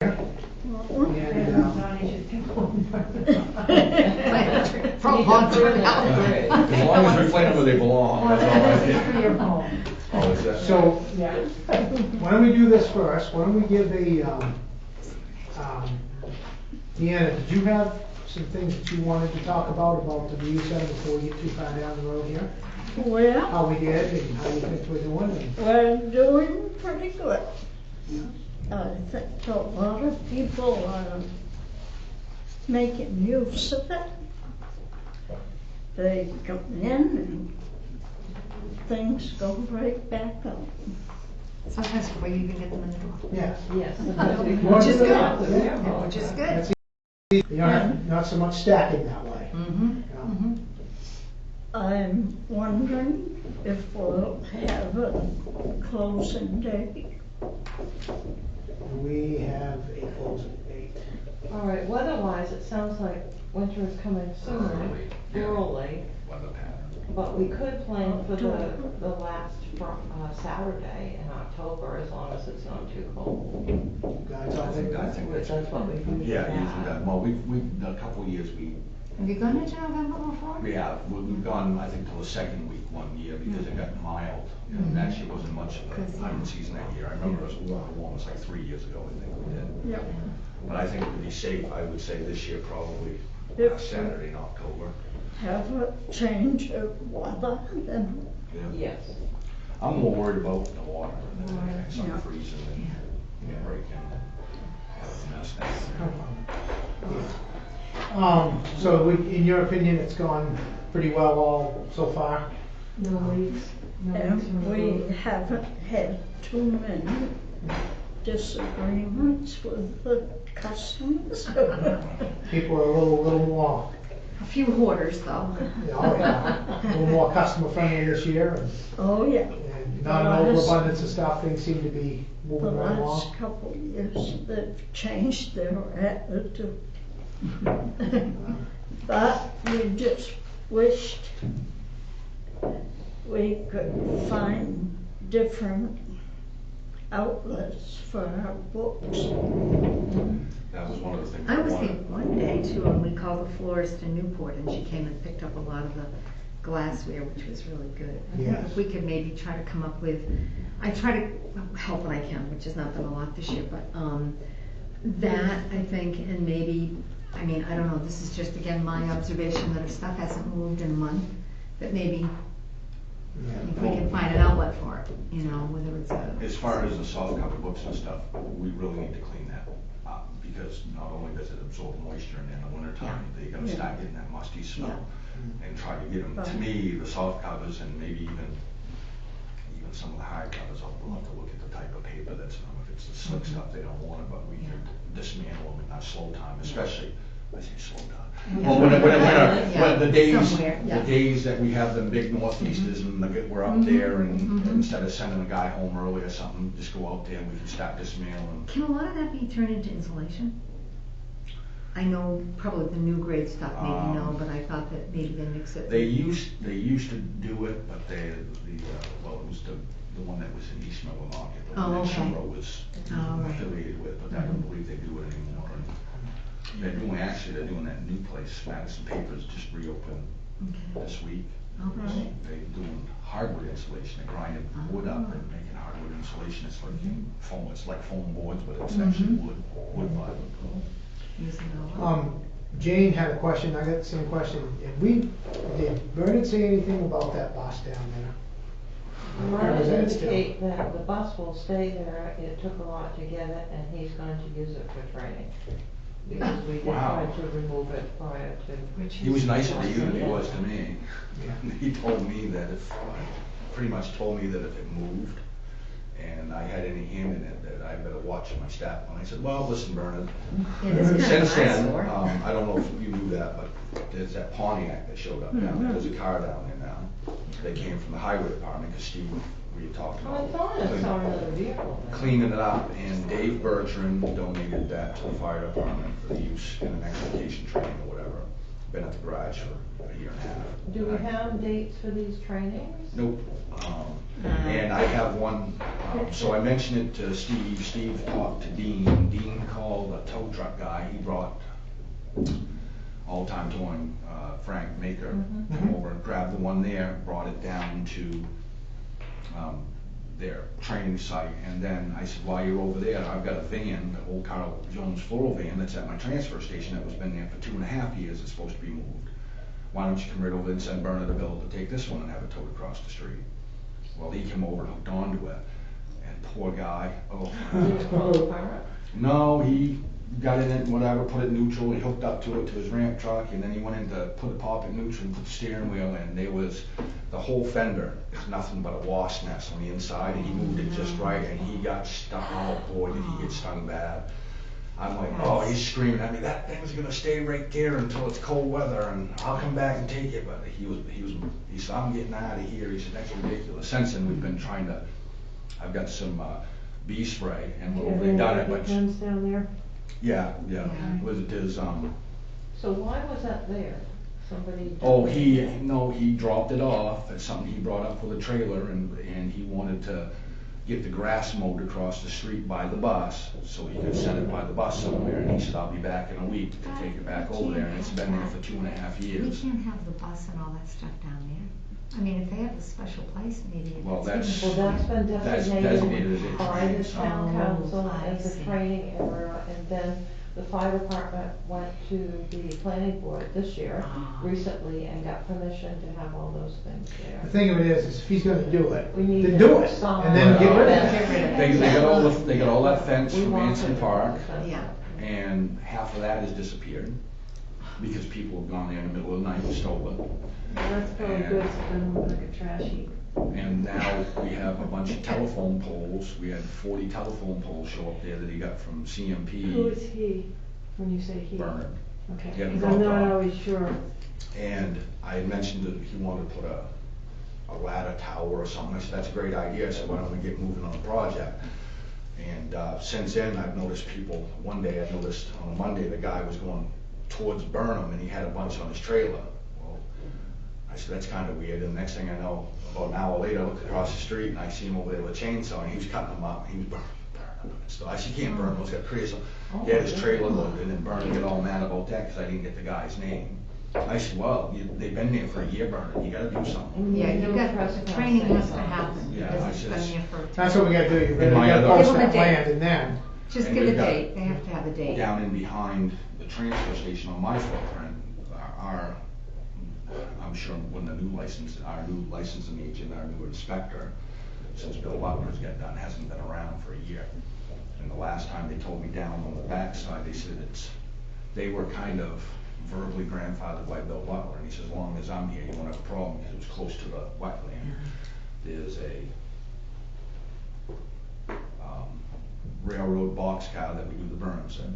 From Montreal. As long as we find them where they belong, that's all I need. For your home. Oh, is that? So, Yeah. why don't we do this first? Why don't we give Deanna, did you have some things that you wanted to talk about the review center before we get too far down the road here? Well, How we did and how you think we're doing? we're doing pretty good. I think a lot of people are making use of it. They come in and things go right back up. Sometimes before you even get them in the door. Yeah. Yes. Which is good. Yeah. Which is good. That's You don't have, not so much stacking that way. Mm-hmm. You know? I'm wondering if we'll have a closing date. We have a closing date. All right, weather-wise, it sounds like winter is coming sooner, early, Weather pattern. but we could plan for the last Saturday in October, as long as it's not too cold. You guys all think I think that's. That's what we usually Yeah, have. usually that, well, we've done a couple of years, Have you gone into November before? we've gone, I think, till the second week one year because it got mild. And actually wasn't much of a hunting season that year. I remember it was warm, it was like 3 years ago, I think we did. Yep. But I think to be safe, I would say this year probably Yep. Saturday in October. Have a change of weather, then Yeah. Yes. I'm more worried about the water than anything, some Yeah. freezing and breaking and having a mess down there. So in your opinion, it's gone pretty well all so far? No leaks. and we haven't had too many disagreements with the customers. People are a little more, A few hoarders though. a little more customer friendly this year and, Oh, yeah. and not an overabundance of stuff. Things seem to be The moving right along. last couple of years, they've changed their attitude. But we just wished we could find different outlets for our books. That was one of the things. I was wanted. here one day too, and we called the florist in Newport, and she came and picked up a lot of the glassware, which was really good. I think Yes. if we could maybe try to come up with, I try to help when I can, which has not been a lot this year, but that I think, and maybe, I mean, I don't know, this is just again my observation that if stuff hasn't moved in a month, that maybe if we can find an outlet for it, you know, whether it's a. As far as the soft cover books and stuff, we really need to clean that up because not only does it absorb moisture and in the winter time, they're gonna start getting that musty smell. And try to get them, to me, the soft covers and maybe even some of the hard covers, we'll have to look at the type of paper that's, if it's the slick stuff, they don't want it, but we can dismantle them in our slow time, especially, I say slow time. Well, when the days that we have them big northeasters and we're up there and instead of sending a guy home early or something, just go out there and we can start dismantling. Can a lot of that be turned into insulation? I know probably the new grade stuff, maybe no, but I thought that maybe they mix it. They used to do it, but it was the one that was in East Milton Market, the one that Shinro was affiliated with, but I don't believe they do it anymore. And they're doing that new place, Madison Papers just reopened this week. Okay. They're doing hardwood insulation, they're grinding wood up and making hardwood insulation. It's like foam, it's like foam boards, but it's actually wood fiber. Jane had a question. I got the same question. Did Bernard say anything about that bus down there? Mine indicate that the bus will stay there. It took a lot to get it, and he's going to use it for training. Because we did try to remove it prior to. He was nicer to you than he was to me. He told me that pretty much told me that if it moved and I had any hand in it, that I better watch my step. And I said, well, listen, Bernard, since then, I don't know if you knew that, but there's that Pontiac that showed up down there. There's a car down there now. They came from the highway department because Steve, we had talked about I thought I saw another vehicle. cleaning it up, and Dave Bertrand donated that to the fire department for the use in an extrication training or whatever. Been at the garage for a year and a half. Do we have dates for these trainings? Nope. And I have one, so I mentioned it to Steve. Steve talked to Dean. Dean called a tow truck guy. He brought all-time towing, Frank Maker, come over and grabbed the one there, brought it down to their training site. And then I said, while you're over there, I've got a van, the old Carl Jones floral van that's at my transfer station that was been there for 2.5 years. It's supposed to be moved. Why don't you come right over and send Bernard a bill to take this one and have it towed across the street? Well, he came over and hooked onto it, and poor guy, no, he got in it, whatever, put it neutral, he hooked up to it to his ramp truck, and then he went in to put the pop in neutral and put the steering wheel in. There was, the whole fender is nothing but a wasp nest on the inside, and he moved it just right, and he got stung. Oh boy, did he get stung bad. I'm like, oh, he's screaming at me, that thing's gonna stay right there until it's cold weather, and I'll come back and take it. But he said, I'm getting out of here. He said, that's ridiculous. Since then, we've been trying to, I've got some bee spray, and we've already done it, but down there? yeah, there's So why was that there? Somebody? oh, he dropped it off. It's something he brought up for the trailer, and he wanted to get the grass mowed across the street by the bus, so he could send it by the bus somewhere, and he said, I'll be back in a week to take it back over there, and it's been there for 2.5 We years. can't have the bus and all that stuff down there. I mean, if they have a special place, maybe. Well, that's- Well, that's been That's designated as a by training the site. town council I as a see. training area, and then the fire department went to the planning board this year, recently, and got permission to have all those things The there. thing of it is if he's gonna do it, We need then do it, sign- and then get rid of Get rid it. of They got all that fence We from want Anson it. Park, Yeah. and half of that has disappeared, because people have gone there in the middle of the night and stole it. That's probably And- good, it's been like a trash heap. And now we have a bunch of telephone poles. We had 40 telephone poles show up there that he got from CMP. Who is he, when you say he? Bernard. Okay, He had because I'm dropped not off. always sure. And I had mentioned that he wanted to put a ladder tower or something. I said, that's a great idea. I said, why don't we get moving on the project? And since then, I've noticed people, one day I noticed on a Monday, the guy was going towards Burnham, and he had a bunch on his trailer. Well, I said, that's kind of weird. And the next thing I know, about an hour later, I looked across the street, and I see him over there with a chainsaw, and he was cutting them up, and he was burning them. So I said, you can't burn those, got crazy. He had his trailer loaded, and Burnham got all mad about that, because I didn't get the guy's name. I said, well, they've been there for a year, Bernard, you gotta do something. Yeah, you got, Press the conference training has to on it. happen, Yeah, because I it's said been it's- there for. That's what we gotta do, you And my gotta other- post Give 'em a that date. land, and then, Just And give a we've got- date, they have to have a date. Down in behind the transfer station on my footprint, I'm sure when our new licensing agent, our new inspector, since Bill Butler's got done, hasn't been around for a year. And the last time they told me down on the backside, they said they were kind of verbally grandfathered by Bill Butler, and he says, as long as I'm here, you won't have a problem, because it was close to the wetland. There's a railroad boxcar that we do the berms in.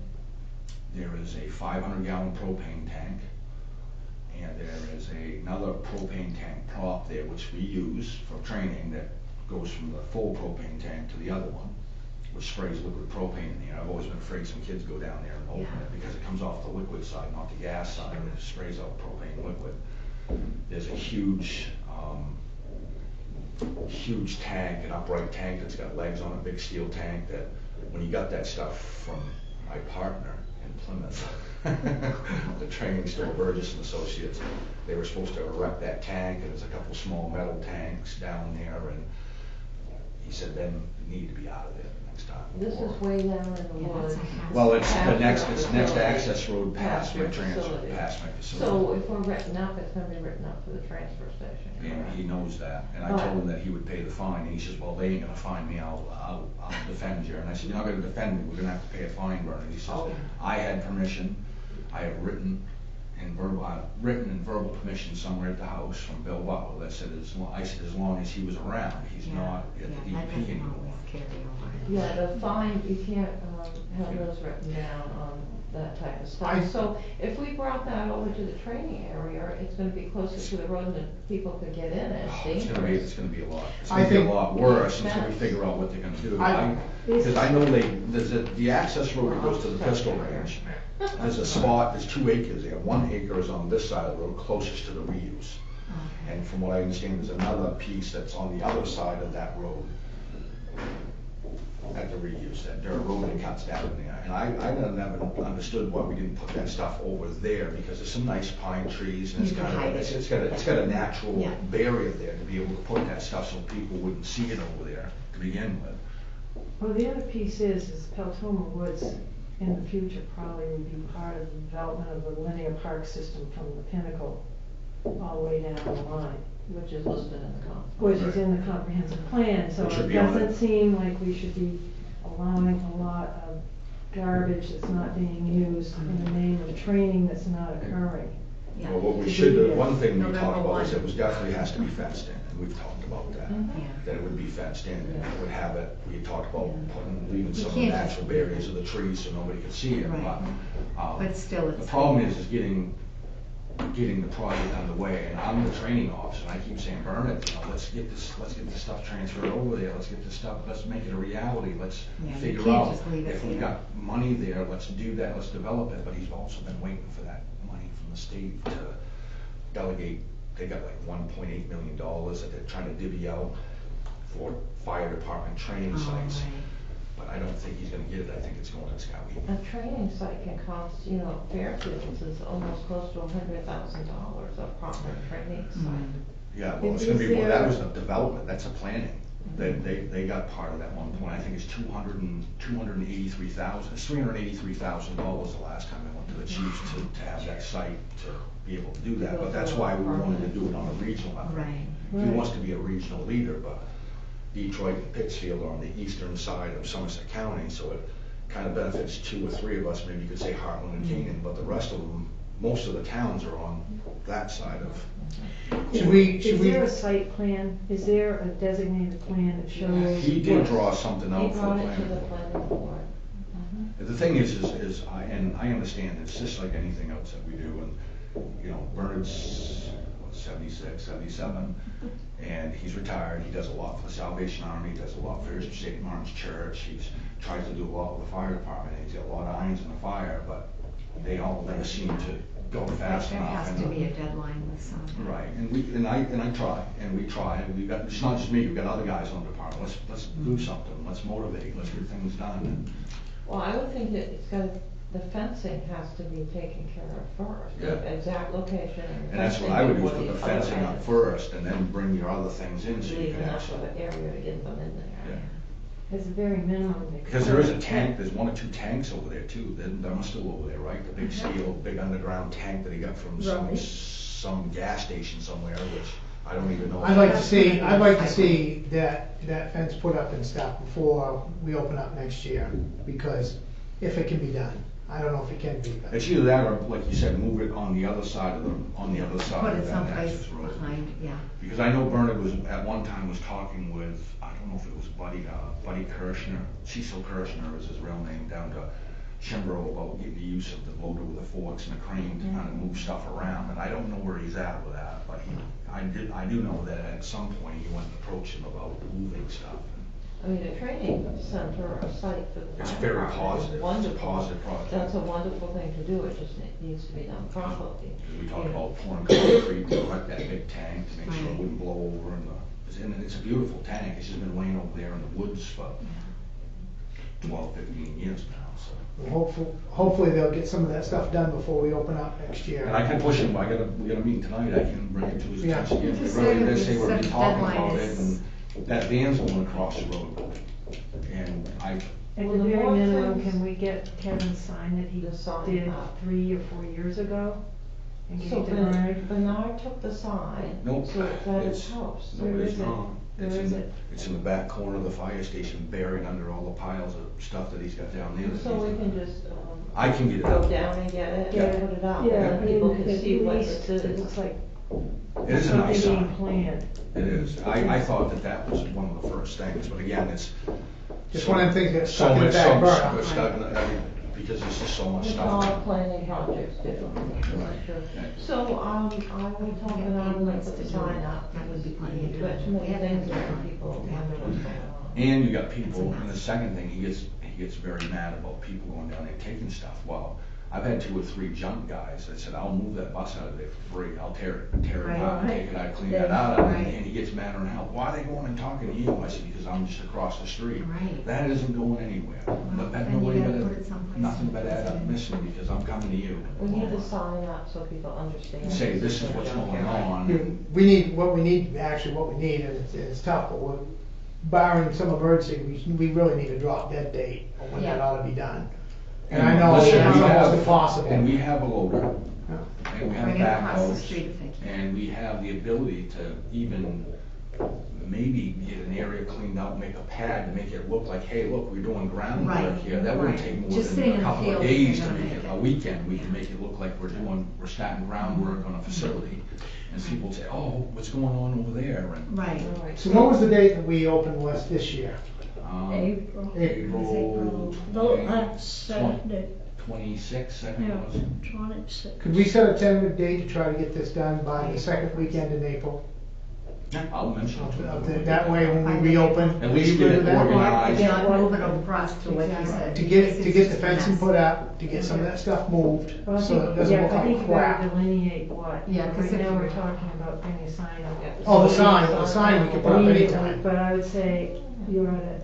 There is a 500-gallon propane tank, and there is another propane tank prop there, which we use for training, that goes from the full propane tank to the other one, which sprays liquid propane in there. I've always been afraid some kids go down there and open it, because it comes off the liquid side, not the gas side, and it sprays out propane liquid. There's a huge tank, an upright tank that's got legs on a big steel tank, that when you got that stuff from my partner in Plymouth, the training store, Burgess and Associates, they were supposed to erect that tank, and there's a couple small metal tanks down there, and he said then you need to be out of there next time. This is way down in the Yeah, woods. that's a hazard. Well, it's Past next your access road past my facility. facility. So if we're written up, it's gonna be written up for the transfer station. And he knows that, and I Right. told him that he would pay the fine, and he says, well, they ain't gonna fine me, I'll defend you. And I said, you're not gonna defend me, we're gonna have to pay a fine, Bernard. He says, Oh. I had permission, I have written and verbal permission somewhere at the house from Bill Butler that said, I said, as long as he was around, he's Yeah, not at the yeah, that DEP doesn't anymore. always carry over. Yeah, the fine, you can't, have those written down on that type of I- stuff. So if we brought that over to the training area, it's gonna be closer to the road and then people could get in it. Oh, it's gonna be a lot, it's I gonna be a think- lot worse until we Makes figure out what they're gonna do. I- Because I know there's the access road that goes to the pistol range. There's a spot, there's 2 acres there. 1 acre is on this side of the road, closest to the reuse. Okay. And from what I understand, there's another piece that's on the other side of that road at the reuse, that dirt road that cuts down in there. And I never understood why we didn't put that stuff over there, because there's some nice pine trees and it's You can kind of, hide it. it's got a natural Yeah. barrier there to be able to put that stuff so people wouldn't see it over there to begin with. Well, the other piece is Peltoma Woods in the future probably would be part of the development of the linear park system from the Pinnacle all the way down the line, Which is listed in the comp. which is in the comprehensive plan, so Which should it be on doesn't it. seem like we should be allowing a lot of garbage that's not being used in the name of training that's not occurring. Yeah. Well, what we To should, do do this. one thing we November talked about is 1. it was definitely has to be fenced in, and we've talked about that. Yeah. That it would be fenced in, and it would have it, we talked about Yeah. leaving You some of the can't natural just- barriers of the trees so nobody could see it, Right. But still, the it's. problem is getting the project underway, and I'm the training officer, and I keep saying, Bernard, let's get this stuff transferred over there, let's make it a reality, let's Yeah, you figure can't out, just leave it if we there. got money there, let's do that, let's develop it, but he's also been waiting for that money from the state to delegate. They got like $1.8 million that they're trying to divvy out for fire department training Oh, sites. right. But I don't think he's gonna get it, I think it's going to Scotty. A training site can cost, Fairfields is almost close to $100,000 a proper training site. Yeah, well, it's Is gonna be, well, that there- was a development, that's a planning. They got part of that one point, I think it's $283,000, it's $383,000 the last time I went to the chiefs to have that site to be able to do that, but that's why we wanted to do it on a regional level. Right. He Right. wants to be a regional leader, but Detroit and Pittsfield are on the eastern side of Somerset County, so it kind of benefits two or three of us, maybe you could say Heartland and Canaan, but the rest of them, most of the towns are on that side of. Should we, Is there a site plan? Is there a designated plan that shows? He did what- draw something He out for the brought it to the plan. planning board. The thing is, I understand, it's just like anything else that we do, and, Bernard's 76, 77, and he's retired, he does a lot for the Salvation Army, he does a lot for St. Martin's Church, he's tries to do a lot with the fire department, and he's got a lot of irons in the fire, but they all never seem to go fast There enough. has to and- be a deadline with some of that. Right, and I try, and we try, and we've got, it's not just me, we've got other guys on the department, let's do something, let's motivate, let's get things done. Well, I would think that the fencing has to be taken care of first. Yeah. The exact location and And that's what fencing I would do, is before put the the other fencing up items. first, and then bring your other things in, so you Leave can enough of actually. an area to get them in there. Yeah. As a very minimum. they Because there is a could. tank, there's one or two tanks over there too, they're still over there, right? The big steel, big underground tank that he got from Right. some gas station somewhere, which I don't even know. I'd like to see that fence put up and stuff before we open up next year, because if it can be done. I don't know if it can be, but. It's either that or, like you said, move it on the other side of Put it that someplace access road. behind, yeah. Because I know Bernard was, at one time was talking with, I don't know if it was Buddy Kirshner, Cecil Kirshner is his real name, down to Chimbro about getting the use of the loader with the forks and the crane to kind of move stuff around, and I don't know where he's at with that, but I do know that at some point he went and approached him about moving stuff. I mean, a training center, a site for the It's fire very department is positive. It's a wonderful. positive project. That's a wonderful thing to do, it just needs to be done properly. We talked about pouring concrete to erect that big tank to make sure it Right. wouldn't blow over, and it's a beautiful tank, it's just been laying over there in the woods for 12, 15 years now, so. Well, hopefully they'll get some of that stuff done before we open up next year. And I can push him, we got a meeting tonight, I can bring it to his Yeah. attention again. Just We really say that did say we we're set a talking deadline about it, is- and that van's going across the road. And At Well, the the very more minimum, things- can we get Kevin's sign that he The sign did up. 3 or 4 years ago? And gave So it to Bernard? Bernard took the sign, Nope, so it's at his it's- house. no, Where it's is it? not. It's Where in is the- it? It's in the back corner of the fire station, buried under all the piles of stuff that he's got down there. that So we he's- can just, I can get it go out. down and get it, Yeah. and put it out, and Yeah, then I people mean, can at see what least this it is. looks like It is a nice something sign. being planned. It is. I thought that was one of the first things, but again, it's. Just one of them things that's so stuck in the much- back so- burner. it's stuck in the- because there's just so much With all stuff. planning projects differently, Right. that's true. Okay. So, I will tell Bernard when to put the sign up. That would be plenty of But too time. many things that people wonder what's going on. And you got people, and the second thing, he gets very mad about people going down there taking stuff. Well, I've had 2 or 3 junk guys that said, I'll move that bus out of there for free, I'll tear it Right. apart, take it out, clean that out, and he gets mad and hell, why are they going and talking to you? I said, because I'm just across the street. Right. That isn't going anywhere. But then nobody you gotta better, put it someplace nothing better that's add up good. missing, because I'm coming to you. We need a sign up so people understand. Say, this is what's going on. We need, what we need, and it's tough, but barring some emergency, we really need a drop dead date on when that Yeah. ought to be done. And I know Listen, that's we have- almost impossible. And we have a loader, Yeah. and we have Bring it across the backhoes, street if they can. and we have the ability to even maybe get an area cleaned out, make a pad to make it look like, hey, look, we're doing groundwork Right, here. That wouldn't right. take more Just than sitting a in the couple of field, days you're to gonna make make it, it. a weekend, we Yeah. can make it look like we're starting groundwork on a facility. And people say, oh, what's going on over there? And, Right. So what was the date that we opened West this year? April. April The last Saturday, 26, I think yeah, it was. 26. Could we set a tentative date to try to get this done by the second weekend in April? Yeah, I'll mention it to them. That way, when we reopen, At are least you get good it with that? organized. Yeah, move it across to what you said. To get the It's just a fencing mess. put up, to get some of that stuff moved, Well, I so it think, doesn't yeah, look I think like you gotta crap. delineate what. Yeah, 'cause Right if now, you- we're talking about putting a sign up. Oh, the sign we can put up Immediately, anytime. but I would say you ought to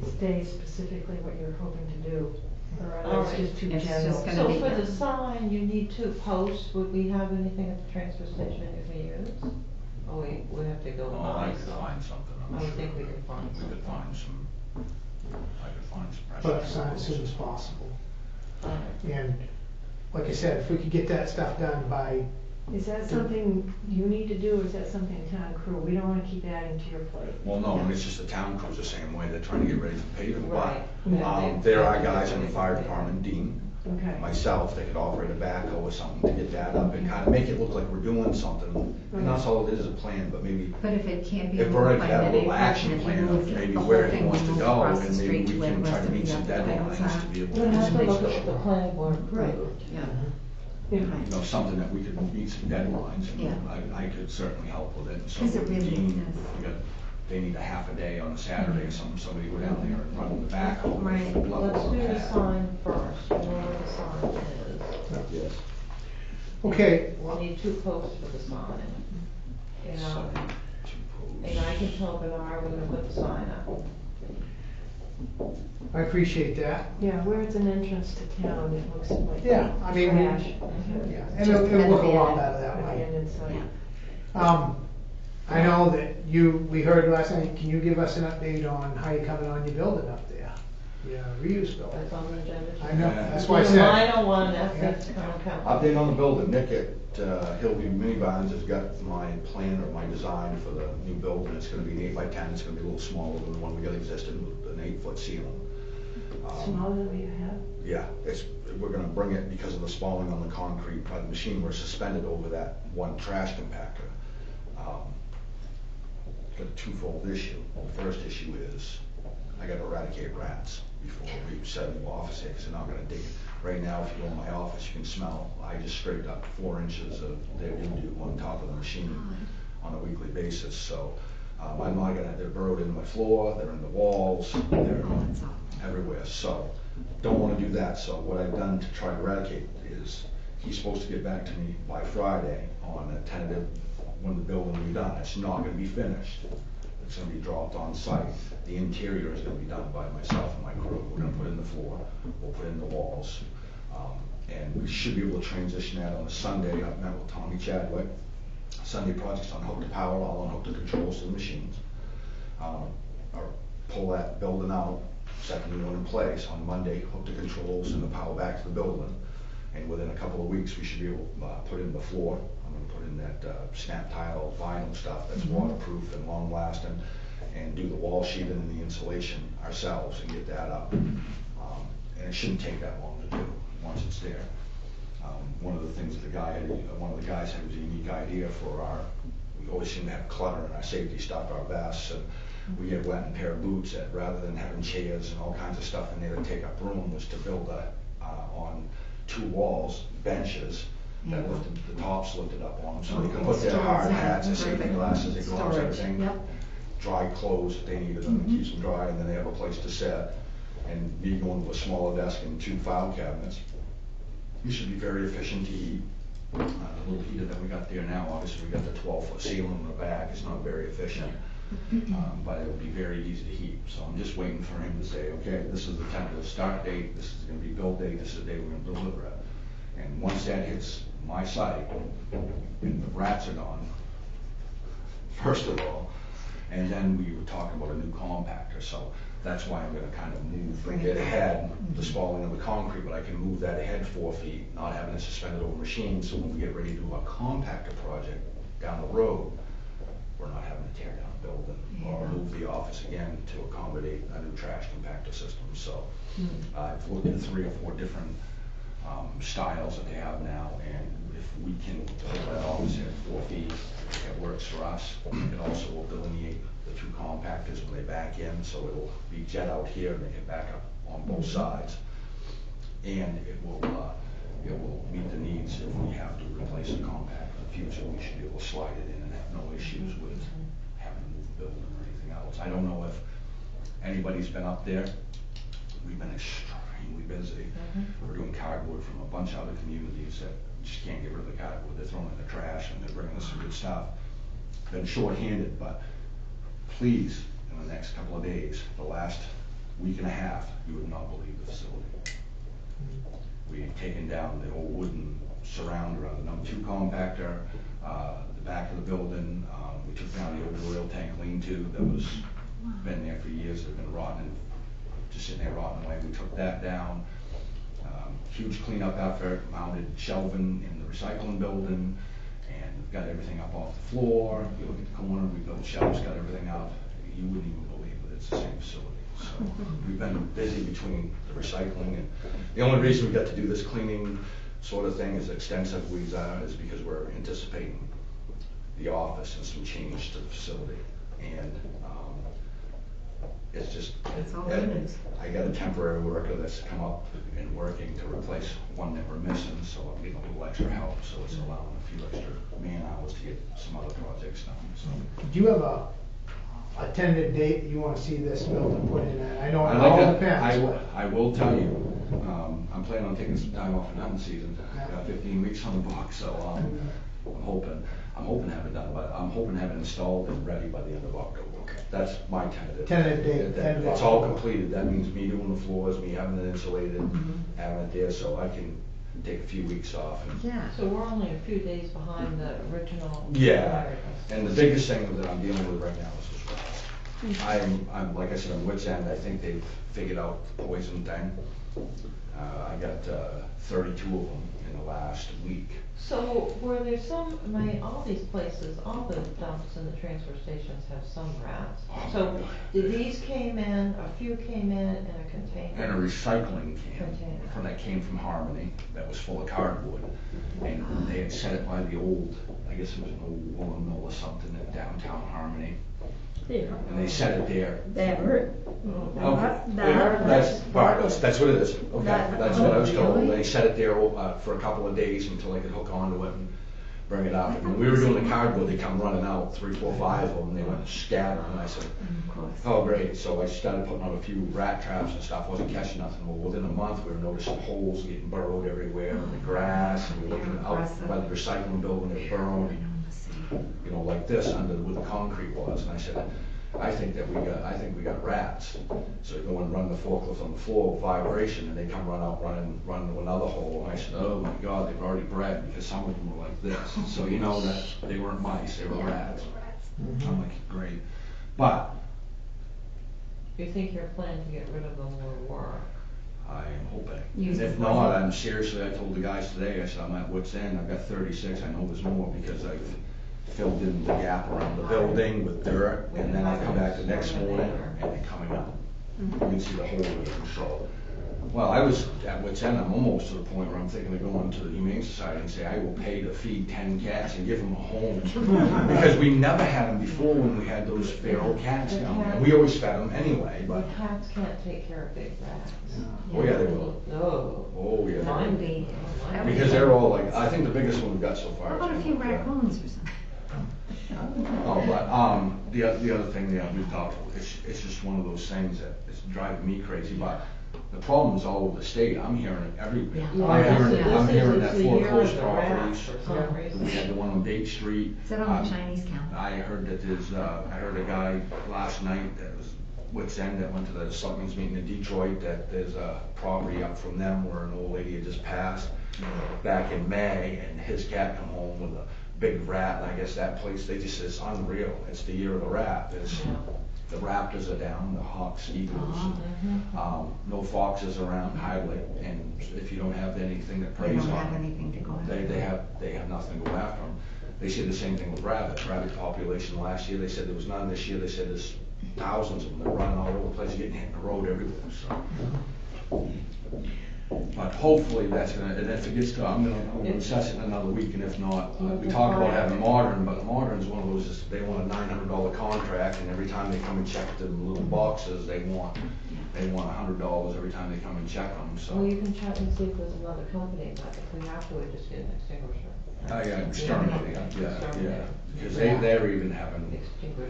state specifically what you're hoping to do, or it's just too It's general. just gonna So be- for the sign, you need 2 posts. Would we have anything at the transfer station you can use? Oh, we have to go Oh, I buy could some. find something, I I'm would sure. think we could find We could something. find some, I could find some Put up precious. a sign as soon as possible. Alright. And like I said, if we could get that stuff done by, Is that something you need to do, or is that something town crew? We don't wanna keep adding to your plate. Well, no, and it's just the town crews the same way, they're trying to get ready for paving, but, Right. Yeah, there are guys in the fire department, Dean, Okay. myself, that could operate a backhoe or something to get that up and kind of make it look like we're doing something. And that's all it is, a plan, but maybe But if it can't be if moved Bernard by could have a little mid-April, action and if plan you of moved maybe the whole where he thing, wants we to move go, across the and maybe street we to where can the try rest to of meet the some other items deadlines are. to be able to. We'll have to finish look this at what the work. planning board Right, approved. yeah. Yeah. You know, something that we could meet some deadlines, Yeah. and I could certainly help with it. And so 'Cause it would really Dean. is. We got- They need a half a day on a Saturday, somebody go down there and run the backhoe. and Right. level Let's do the pad. sign first, we know where the sign is. Yes. okay, We'll need 2 posts for the sign. You So, know, two and I posts. can tell Bernard we're gonna put the sign up. I appreciate that. Yeah, where it's an entrance to town, it looks like Yeah, I mean, trash. Yeah, and it'll look a lot better that way. Abandoned site. Yeah. I know that we heard last night, can you give us an update on how you're coming on your building up there? Yeah, reuse building. That's on the agenda. I know, Yeah. that's why I The said, minor one, that's gonna come. Update on the building, Nick at Hillview Mini Barns has got my plan or my design for the new building. It's gonna be an 8x10, it's gonna be a little smaller than the one we got existing with an 8-foot ceiling. Smaller than what you have? Yeah, we're gonna bring it because of the spalling on the concrete by the machine, we're suspended over that one trash compactor. Got a twofold issue. The first issue is, I gotta eradicate rats before we set a new office here, because they're not gonna dig it. Right now, if you go in my office, you can smell, I just scraped up 4 inches of their doo-doo on top of the machine on a weekly basis, so, I'm not gonna, they're burrowed in my floor, they're in the walls, they're Oh, that's awful. everywhere, so, don't wanna do that, so what I've done to try to eradicate is, he's supposed to get back to me by Friday on a tentative, when the building will be done, it's not gonna be finished. It's gonna be dropped on site, the interior is gonna be done by myself and my crew, we're gonna put in the floor, we'll put in the walls, and we should be able to transition that on a Sunday. I've met with Tommy Chadwick, Sunday project's on hook to power, I'll unhook the controls to the machines, or pull that building out, set the new one in place, on Monday, hook the controls and the power back to the building, and within a couple of weeks, we should be able to put in the floor. I'm gonna put in that snap tile vinyl stuff that's waterproof and long lasting, and do the wall sheathing and the insulation ourselves and get that up. And it shouldn't take that long to do, once it's there. One of the things one of the guys had was a unique idea for we always seem to have clutter in our safety stuff, our vests, and we get wet in a pair of boots, that rather than having chairs and all kinds of stuff in there to take up room, was to build on 2 walls, benches, that lifted, the tops lifted up on them, so they could put their hard hats, their safety glasses, their gloves, Storage, everything. yep. Dry clothes if they needed them, keeps them dry, and then they have a place to sit. And me going to a smaller desk and 2 file cabinets, It should be very efficient to heat. The little heater that we got there now, obviously we got the 12-foot ceiling in the back, it's not very efficient. But it will be very easy to heat. So I'm just waiting for him to say, okay, this is the tentative start date, this is gonna be build date, this is the day we're gonna deliver it. And once that hits my site, and the rats are gone, first of all, and then we were talking about a new compactor, so that's why I'm gonna kind of move it ahead, the spalling of the concrete, but I can move that ahead 4 feet, not having it suspended over machines, so when we get ready to do a compactor project down the road, we're not having to tear down a building or move the office again to accommodate a new trash compactor system. So I've looked at 3 or 4 different styles that they have now, and if we can hold that office at 4 feet, it works for us. It also will delineate the 2 compactors when they back in, so it'll be jet out here and they can back up on both sides. And it will meet the needs if we have to replace a compactor in the future. We should be able to slide it in and have no issues with having to move the building or anything else. I don't know if anybody's been up there. We've been extremely busy. We're doing cardboard from a bunch of other communities that just can't get rid of the cardboard. They're throwing it in the trash and they're bringing us some good stuff. Been short-handed, but please, in the next couple of days, the last week and a half, you would not believe the facility. We had taken down the old wooden surround around the number 2 compactor, the back of the building. We took down the old oil tank lean-to that was been there for years. It had been rotting, just sitting there rotting away. We took that down. Huge cleanup effort, mounted shelving in the recycling building, and we've got everything up off the floor. You look at the corner, we built shelves, got everything up. You wouldn't even believe that it's the same facility. So we've been busy between the recycling, and the only reason we got to do this cleaning sort of thing as extensively is because we're anticipating the office and some change to the facility. And it's just, That's all good news. I got a temporary worker that's come up and working to replace one that we're missing, so I'm getting a little extra help, so it's allowing a few extra man hours to get some other projects done. So. Do you have a tentative date that you wanna see this building put in at? I know it I all like depends. I will tell you, I'm planning on taking some time off in hunting season. I got 15 weeks on the book, so I'm hoping to have it done, but I'm hoping to have it installed and ready by the end of October. That's my tentative. Tentative date, end of It's all October. completed. That means me doing the floors, me having it insulated, having it there, so I can take a few weeks off. And Yeah. So we're only a few days behind the original. yeah, Americas. and the biggest thing that I'm dealing with right now is this rats. I'm like I said, on wit's end. I think they've figured out the poison thing. I got 32 of them in the last week. So were there some, all these places, all the dumps and the transfer stations have some rats. So did these came in, a few came in a container? And a recycling can Container. that came from Harmony that was full of cardboard. And they had set it by the old, I guess it was an old woolen mill or something in downtown Harmony. Yeah. And they set it there. There. Okay, that's what it is. Okay, that's what I was told. They set it there for a couple of days until they could hook onto it and bring it up. And when we were doing the cardboard, they come running out, 3, 4, 5 of them, and they went scattering. And I said, oh great. So I started putting out a few rat traps and stuff, wasn't catching nothing. Well, within a month, we were noticing holes getting burrowed everywhere in the grass, and we were looking out by the recycling building, they were burrowed, you know, like this under where the concrete was. And I said, I think we got rats. So you go and run the forklift on the floor, vibration, and they come run to another hole. And I said, oh my God, they've already bred, because some of them were like this. So you know that they weren't mice, they were rats. I'm like, great. But You think you're planning to get rid of them or were? I am hoping. Use If the not, poison. I'm seriously, I told the guys today, I said, I'm at wit's end. I've got 36, I know there's more, because I've filled in the gap around the building with dirt, and then I come back the next morning, and they're coming up. You can see the hole in it, so. Well, I was at wit's end. I'm almost to the point where I'm thinking of going to the Humane Society and say, I will pay to feed 10 cats and give them a home. Because we never had them before when we had those feral cats down there. We always fed them anyway, but. The cats can't take care of big rats. Oh yeah, they will. No. Oh yeah. That would be. Because they're all like, I think the biggest one we've got so far. How about a is few like, raccoons or something? Oh, but the other thing that we've talked, it's just one of those things that it's driving me crazy. But The problem is all over the state, I'm hearing it everywhere. Yeah, I'm hearing it's that the year foreclosed of the rat properties. for some reason. We had the one on Date Street. Is that on the Chinese calendar? I heard that I heard a guy last night that was Wits End that went to the selectmen's meeting in Detroit, that there's a property up from them where an old lady had just passed back in May, and his cat come home with a big rat, and I guess that place, it's unreal. It's the year of the rat. The raptors are down, the hawks, eagles, no foxes around hardly, and if you don't have anything that They preys don't on have them, anything to go after. they have nothing to go after them. They said the same thing with rabbits. Rabbit population last year, they said there was none. This year, they said there's thousands of them. They're running all over the place, getting hit in the road everywhere, so. But hopefully that's gonna, and if it gets to, I'm gonna assess it in another week, and if not, we talk about having modern, but modern's one of those, they want a $900 contract, and every time they come and check the little boxes, they want $100 every time they come and check them, so. Well, you can check and see if there's another company, but if we have to, we just get an extinguisher. Yeah, exterminating, yeah, because they're even having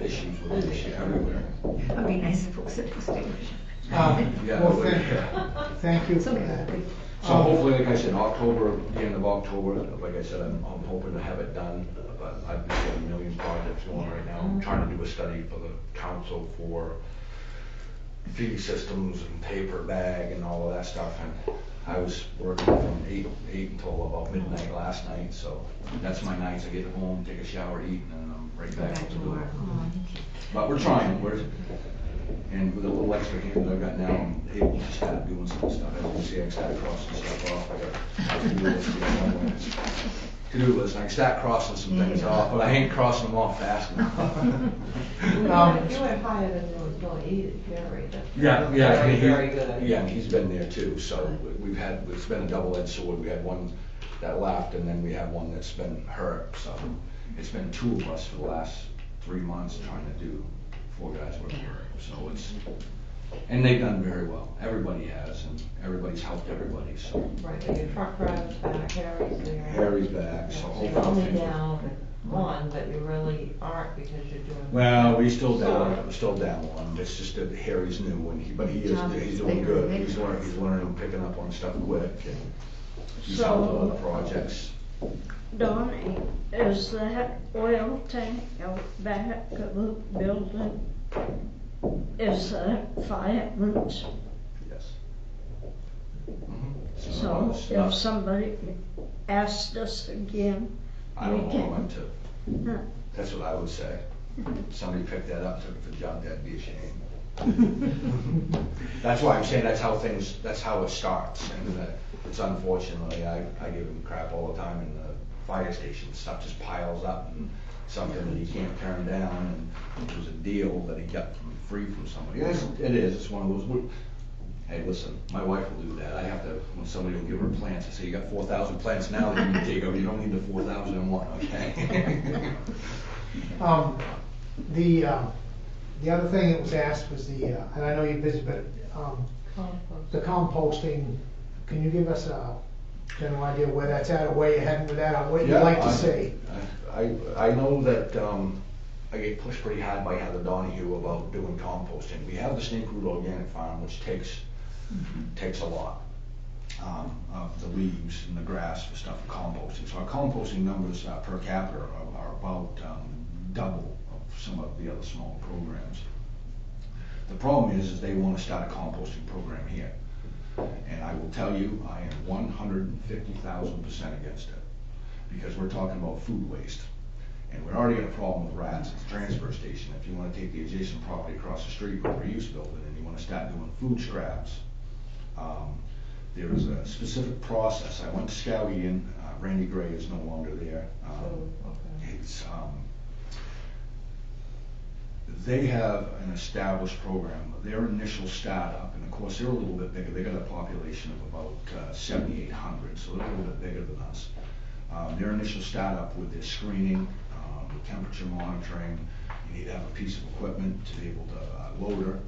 issues with it everywhere. That'd be nice if it was an extinguisher. Yeah, Well, but- thank you for Something that. good. So hopefully, like I said, October, the end of October, like I said, I'm hoping to have it done, but I've got a million projects going right now. I'm trying to do a study for the council for feed systems and paper bag and all of that stuff, and I was working from 8 until about midnight last night, so that's my nights. I get home, take a shower, eat, and I'm right Go back back to to do it. work. But we're trying, and with a little extra hand I've got now, I'm able to start doing some stuff. As you can see, I can start crossing stuff off. I got a to-do list here somewhere. To-do list, and I can start crossing some things off, but I ain't crossing them off fast enough. You had hired a new employee at Jerry, that's Yeah, very, he- very good at it. Yeah, and he's been there too, so it's been a double-edged sword. We had one that left, and then we have one that's been hurt, so it's been two of us for the last 3 months trying to do 4 guys worth of work, so and they've done very well. Everybody has, and everybody's helped everybody, so. Right, and your truck driver's back, Harry's there. Harry's back, so So you're hopefully. only things will- down one, but you really aren't because you're doing. Well, we're still down one. It's just that Harry's new, and he's doing good. He's learning, picking up on stuff quick, and he's helped with other projects. Donnie, is that oil tank out back of the building, is that fireman's? Yes. So it's if not- somebody asked us again, I we don't know when to. can. That's what I would say. Somebody picked that up, took it for junk, that'd be a shame. That's why I'm saying that's how it starts, and it's unfortunately, I give him crap all the time in the fire station. Stuff just piles up, and something that he can't turn down, and it was a deal that he got free from somebody. It's one of those, hey, listen, my wife will do that. I have to, when somebody will give her plants, I say, you got 4,000 plants now that you can take over, you don't need the 4,001, okay? The other thing that was asked was and I know you're busy, but, Compost. the composting, can you give us a general idea where that's at, or where you're heading with that, or what you'd like to see? I know that, I get pushed pretty hard by Heather Donahue about doing composting. We have the Snake Root Organic Farm, which takes a lot of the leaves and the grass for stuff for composting. So our composting numbers per capita are about double of some of the other smaller programs. The problem is they want to start a composting program here. And I will tell you, I am 150,000% against it, because we're talking about food waste. And we're already got a problem with rats at the transfer station. If you want to take the adjacent property across the street from the reuse building and you want to start doing food scraps, there is a specific process. I went to Skowhegan, Randy Gray is no longer there. They have an established program. Their initial startup, and of course they're a little bit bigger, they got a population of about 7,800, so they're a little bit bigger than us. Their initial startup with their screening, with temperature monitoring, you need to have a piece of equipment to be able to load her.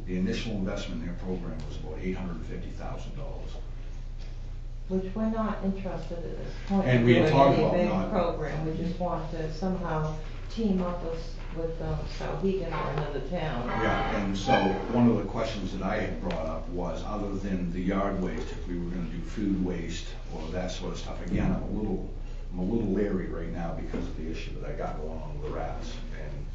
The initial investment in their program was about $850,000. Which we're not interested at this point. And we in had talked doing about any big not- program, we just want to somehow team up with Sauhegan or another town. Yeah, and so one of the questions that I had brought up was, other than the yard waste, if we were gonna do food waste or that sort of stuff, again, I'm a little leery right now because of the issue that I got going on with the rats. And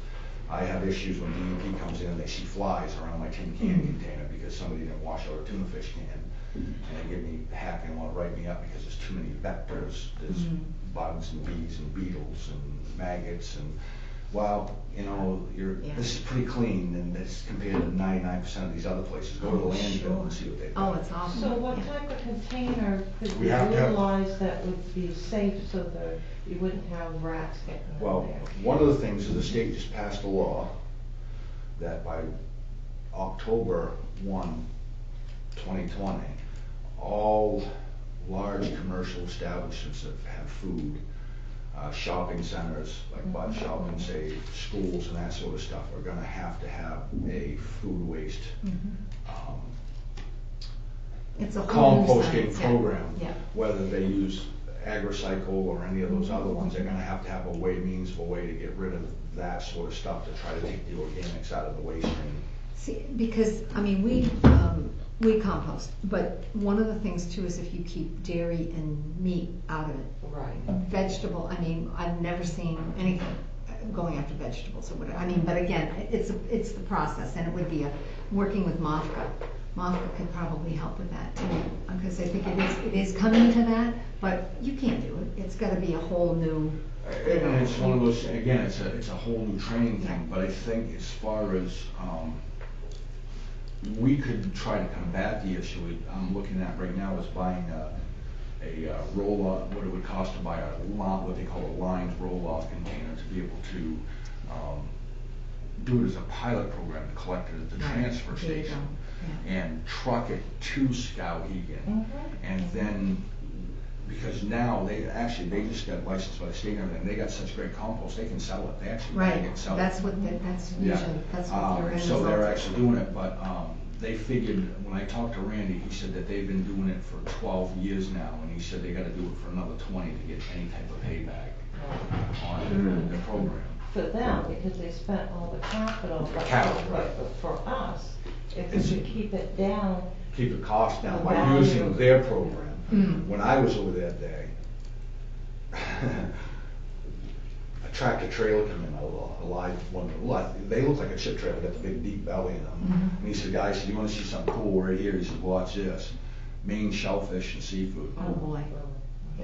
I have issues when DEP comes in and they see flies around my tin can container because somebody didn't wash out a tuna fish can. And they give me heck and want to write me up because there's too many vectors. There's bugs and bees and beetles and maggots and, well, you know, this is pretty clean and it's compared to 99% of these other places. Go to the landfill and see what they've Oh, got. it's awful. So what Yeah. type of container could We you have to have- utilize that would be safe so that you wouldn't have rats getting in Well, there? one of the things is the state just passed a law that by October 1, 2020, all large commercial establishments that have food, shopping centers, like Bud Shop and say schools and that sort of stuff, are gonna have to have a food waste It's a whole new composting science, yeah. program. Yeah. Whether they use AgriCycle or any of those other ones, they're gonna have a means of a way to get rid of that sort of stuff, to try to take the organics out of the waste stream. See, because, I mean, we compost, but one of the things too is if you keep dairy and meat out of it. Right. Vegetable, I mean, I've never seen anything going after vegetables or whatever. I mean, but again, it's the process, and it would be working with MOFGA. MOFGA could probably help with that too, because I think it is coming to that, but you can't do it. It's gotta be a whole new, you know. And it's one of those, again, it's a whole new training thing, but I think as far as, we could try to combat the issue. I'm looking at right now is buying a roll-off, what it would cost to buy what they call a lined roll-off container to be able to do it as a pilot program to collect it at the transfer There you go. station Yeah. and truck it to Skowhegan. And then, because now they just got licensed by the state and everything, they got such great compost, they can sell it, they actually Right, can sell it. that's what, that's usually, that's what your end So result they're is. actually doing it, but they figured, when I talked to Randy, he said that they've been doing it for 12 years now, and he said they gotta do it for another 20 to get any type of payback on the program. For them, because they spent all the capital. Capital, right. But for us, if we It's- could keep it down, Keep the cost down The by value. using their program. Mm. When I was over that day, a tractor trailer come in, a live one, they look like a chip trailer, got the big deep belly in them. And he said, guys, you wanna see something cool right here? He said, watch this, Maine shellfish and seafood. Oh, boy.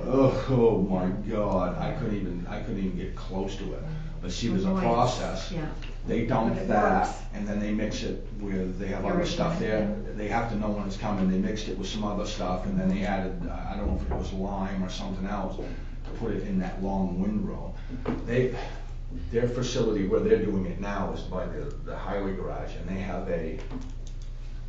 Oh my God, I couldn't even get close to it. But see, there's a Boy, process. Yeah. They dump But it that, works. and then they mix it with, they have other Everything, stuff there. yeah. They have to know when it's coming, they mixed it with some other stuff, and then they added, I don't know if it was lime or something else, to put it in that long windrow. Their facility where they're doing it now is by the highway garage, and they have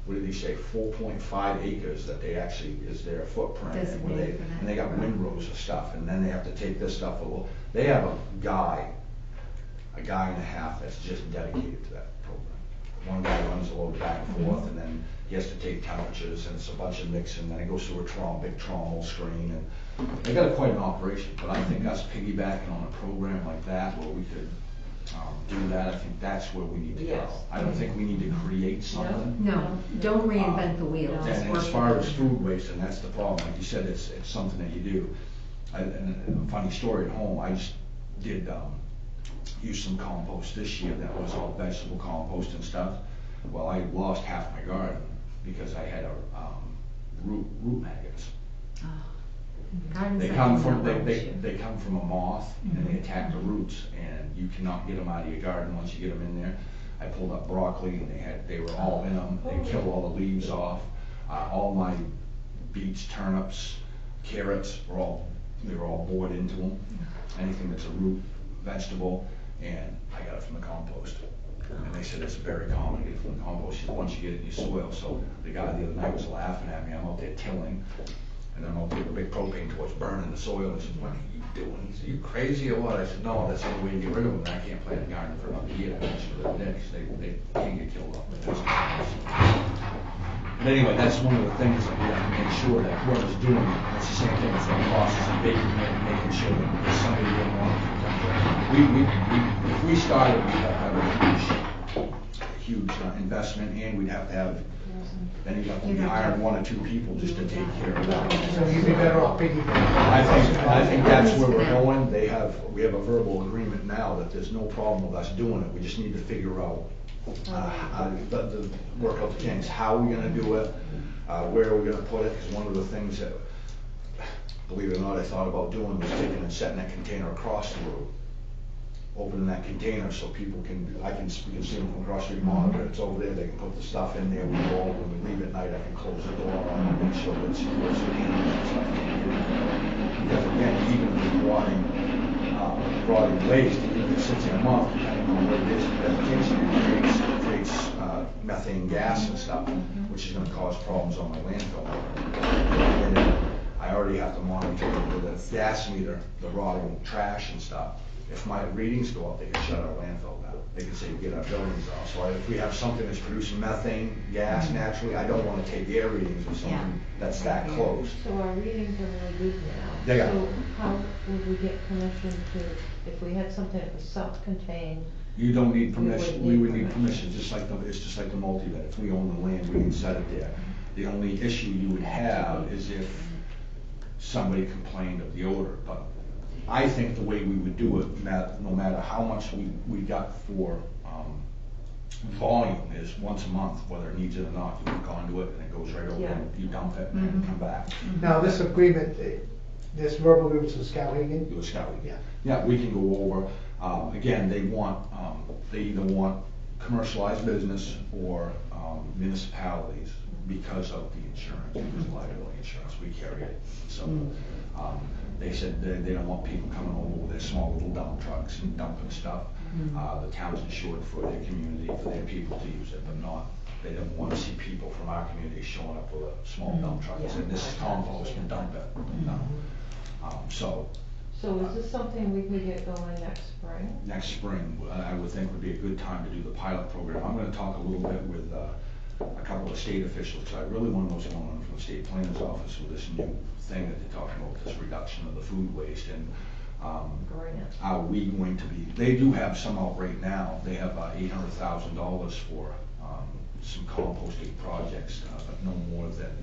what did he say, 4.5 acres that they actually, is their footprint. Designated for that. And they got windrows of stuff, and then they have to take this stuff, they have a guy and a half that's just dedicated to that program. One guy runs the load back and forth, and then he has to take temperatures, and it's a bunch of mixing, then it goes through a big trommel screen, and they got quite an operation. But I think us piggybacking on a program like that, where we could do that, I think that's where we need to go. Yes. I don't think we need to create something. No, don't reinvent the wheel, No. just And work as with far it. as food waste, and that's the problem, like you said, it's something that you do. And a funny story at home, I just did use some compost this year that was all vegetable compost and stuff. Well, I lost half my garden because I had root maggots. Oh. Gardens They that come do from that will issue. they come from a moth, and they attack the roots, and you cannot get them out of your garden once you get them in there. I pulled up broccoli, and they were all in them. They killed all the leaves off. All my beets, turnips, carrots were all bored into them. Anything that's a root vegetable, and I got it from the compost. And they said it's very common to get it from the compost once you get it in your soil. So the guy the other night was laughing at me. I'm out there tilling, and I'm out there with a big propane torch burning the soil. He said, "What are you doing?" He said, "You crazy or what?" I said, "No, that's the only way to get rid of them. And I can't plant a garden for another year. That's what they're dead, 'cause they can't get killed off with vegetables." But anyway, that's one of the things that we have to make sure that whoever's doing it, it's the same thing as the process of baking it, making sure that there's somebody that wants to. We we started, we'd have to have a huge investment, and we'd have to have, then you'd have to hire one or two people just to take care of that. So you'd be better off piggybacking. I think that's where we're going. We have a verbal agreement now that there's no problem with us doing it. We just need to figure out, work out the kinks, how we're gonna do it, where we're gonna put it, because one of the things that, believe it or not, I thought about doing was taking and setting that container across the road. Opening that container so people can, we can see them from across the street, monitor, it's over there, they can put the stuff in there, we go, when we leave at night, I can close the door on and make sure that it's secure, so the animals and stuff can't get in. Because again, even with rotting waste, even if it sits in a month, depending on what it is, vegetation, it creates methane gas and stuff, which is gonna cause problems on my landfill. And then I already have to monitor with the gas meter, the rotting trash and stuff. If my readings go up, they can shut our landfill down. They can say, get our buildings off. So if we have something that's producing methane gas naturally, I don't want to take air readings with something that's that close. So our readings are really good now. They are. So how would we get permission to, if we had something that was self-contained? You don't need permission. We would need permission. permission, it's just like the multi-vet. If we own the land, we can set it there. The only issue you would have is if somebody complained of the odor. But I think the way we would do it, no matter how much we got for volume, is once a month, whether it needs it or not, you hook onto it and it goes right over and you dump it and come back. Now, this agreement, this verbal agreement with Skowhegan? Do a scouting. Yeah. Yeah, we can go over, again, they either want commercialized business or municipalities because of the insurance, because of liability insurance, we carry it. So, they said they don't want people coming over with their small little dump trucks and dumping stuff. The town's insured for their community, for their people to use it, but they don't want to see people from our community showing up with a small dump truck and saying, this is compost and dump it. So is this something we could get going next spring? Next spring, I would think would be a good time to do the pilot program. I'm gonna talk a little bit with a couple of state officials, because I really want to know what's going on from the state planner's office with this new thing that they're talking about, this reduction of the food waste, and are we going to be, they do have some out right now. They have $800,000 for some composting projects, but no more than,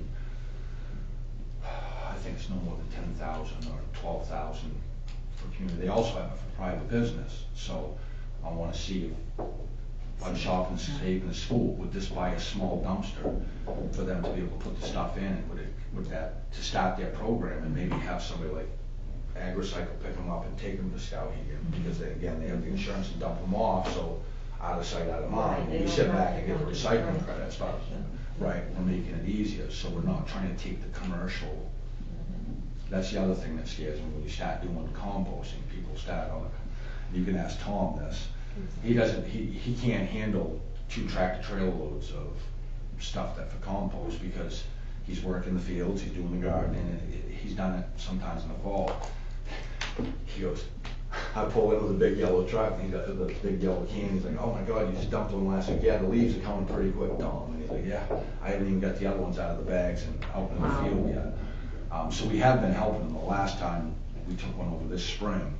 I think it's no more than 10,000 or 12,000 for community. They also have it for private business, so I want to see if on Shop and Save in the school, would this buy a small dumpster for them to be able to put the stuff in, and would that, to start their program, and maybe have somebody like AgriCycle pick them up and take them to Skowhegan, because they have the insurance and dump them off, so out of sight, out of mind. Right, We sit back and get the they don't recycling have to credits, but, inspection. right, we're making it easier, so we're not trying to take the commercial. That's the other thing that scares me, when you start doing composting, people start on it. You can ask Tom this. He can't handle 2 tractor trailer loads of stuff that for compost, because he's working the fields, he's doing the gardening, and he's done it sometimes in the fall. He goes, I pull in with a big yellow truck, and he's got the big yellow can. He's like, oh my God, you just dumped one last week. Yeah, the leaves are coming pretty quick, Tom. And he's like, yeah, I haven't even got the other ones out of the bags and out in the field yet. So we have been helping him. The last time we took one over this spring,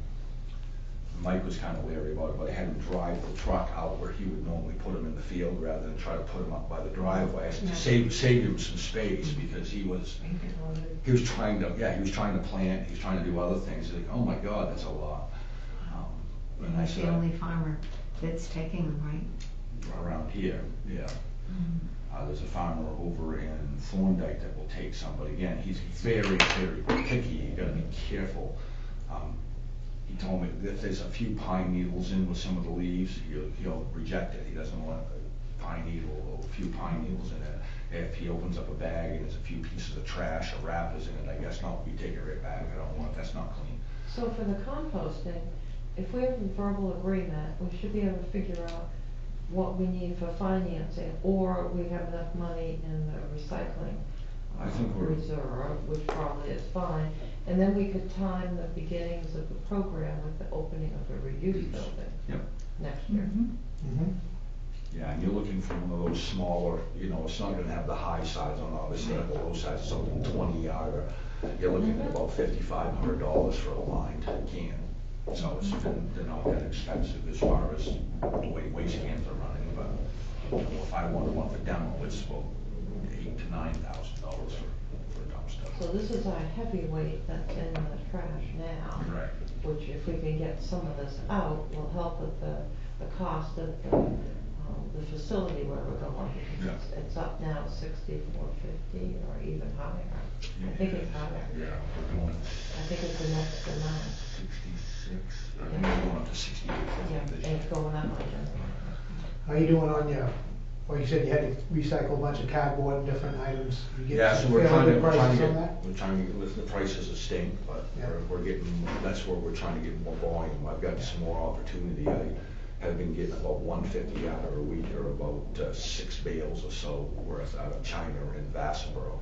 Mike was kind of leery about it, but I had him drive the truck out where he would normally put them in the field rather than try to put them up by the driveway to save him some space, because he was trying to plant, he was trying to do other things. He's like, oh my God, that's a lot. And I He's the said, only farmer that's taking them, right? around here, yeah. There's a farmer over in Thorndike that will take some, but again, he's very, very picky. You gotta be careful. He told me if there's a few pine needles in with some of the leaves, he'll reject it. He doesn't want a pine needle or a few pine needles in it. If he opens up a bag and there's a few pieces of trash or wrappers in it, I guess not, we take it right back. I don't want it, that's not clean. So for the composting, if we have a verbal agreement, we should be able to figure out what we need for financing, or we have enough money in the recycling I think we're- reserve, which probably is fine. And then we could time the beginnings of the program with the opening of the reuse building Yep. next year. Yeah, and you're looking for one of those smaller, it's not gonna have the high sides on, obviously, the low sides, something 20 yarder. You're looking at about $5,500 for a lined can. So they're not that expensive as far as the way waste cans are running, but if I wanted one for demo, it's about $8,000 to $9,000 for a dumpster. So this is our heavyweight that's in the trash now. Right. Which if we can get some of this out, will help with the cost of the facility where we're going. Yeah. It's up now $6,450 or even higher. I think it's higher. Yeah, we're going I think it's the next amount. 66, I think Yeah. we're going up to 68. Yeah, and it's going up again. How you doing on your, well, you said you had to recycle a bunch of cardboard and different items. You get Yeah, so some we're fairly trying to, good we're trying prices to on get, that? we're trying to get, with the prices of stink, but Yeah. we're getting, that's where we're trying to get more volume. I've got some more opportunity. I have been getting about 150 out of a week, or about 6 bales or so worth out of China in Vassaboro.